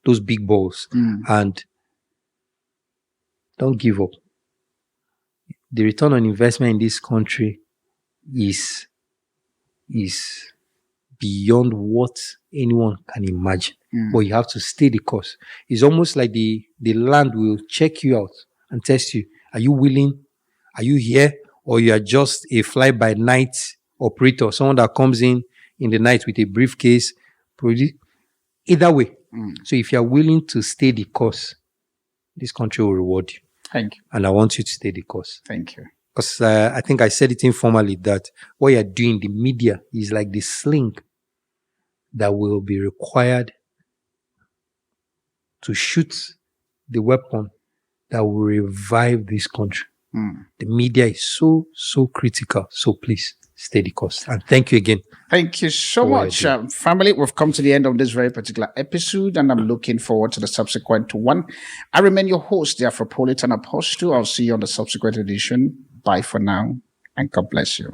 those big balls, and don't give up. The return on investment in this country is beyond what anyone can imagine. But you have to stay the course. It's almost like the land will check you out and test you. Are you willing? Are you here? Or you are just a fly-by-night operator, someone that comes in the night with a briefcase. Either way. So if you are willing to stay the course, this country will reward you. Thank you. And I want you to stay the course. Thank you. Because I think I said it informally that what you're doing, the media, is like the sling that will be required to shoot the weapon that will revive this country. The media is so critical. So please stay the course. And thank you again. Thank you so much. Family, we've come to the end of this very particular episode, and I'm looking forward to the subsequent one. I remain your host, the Afropolitan Apostle. I'll see you on the subsequent edition. Bye for now, and God bless you.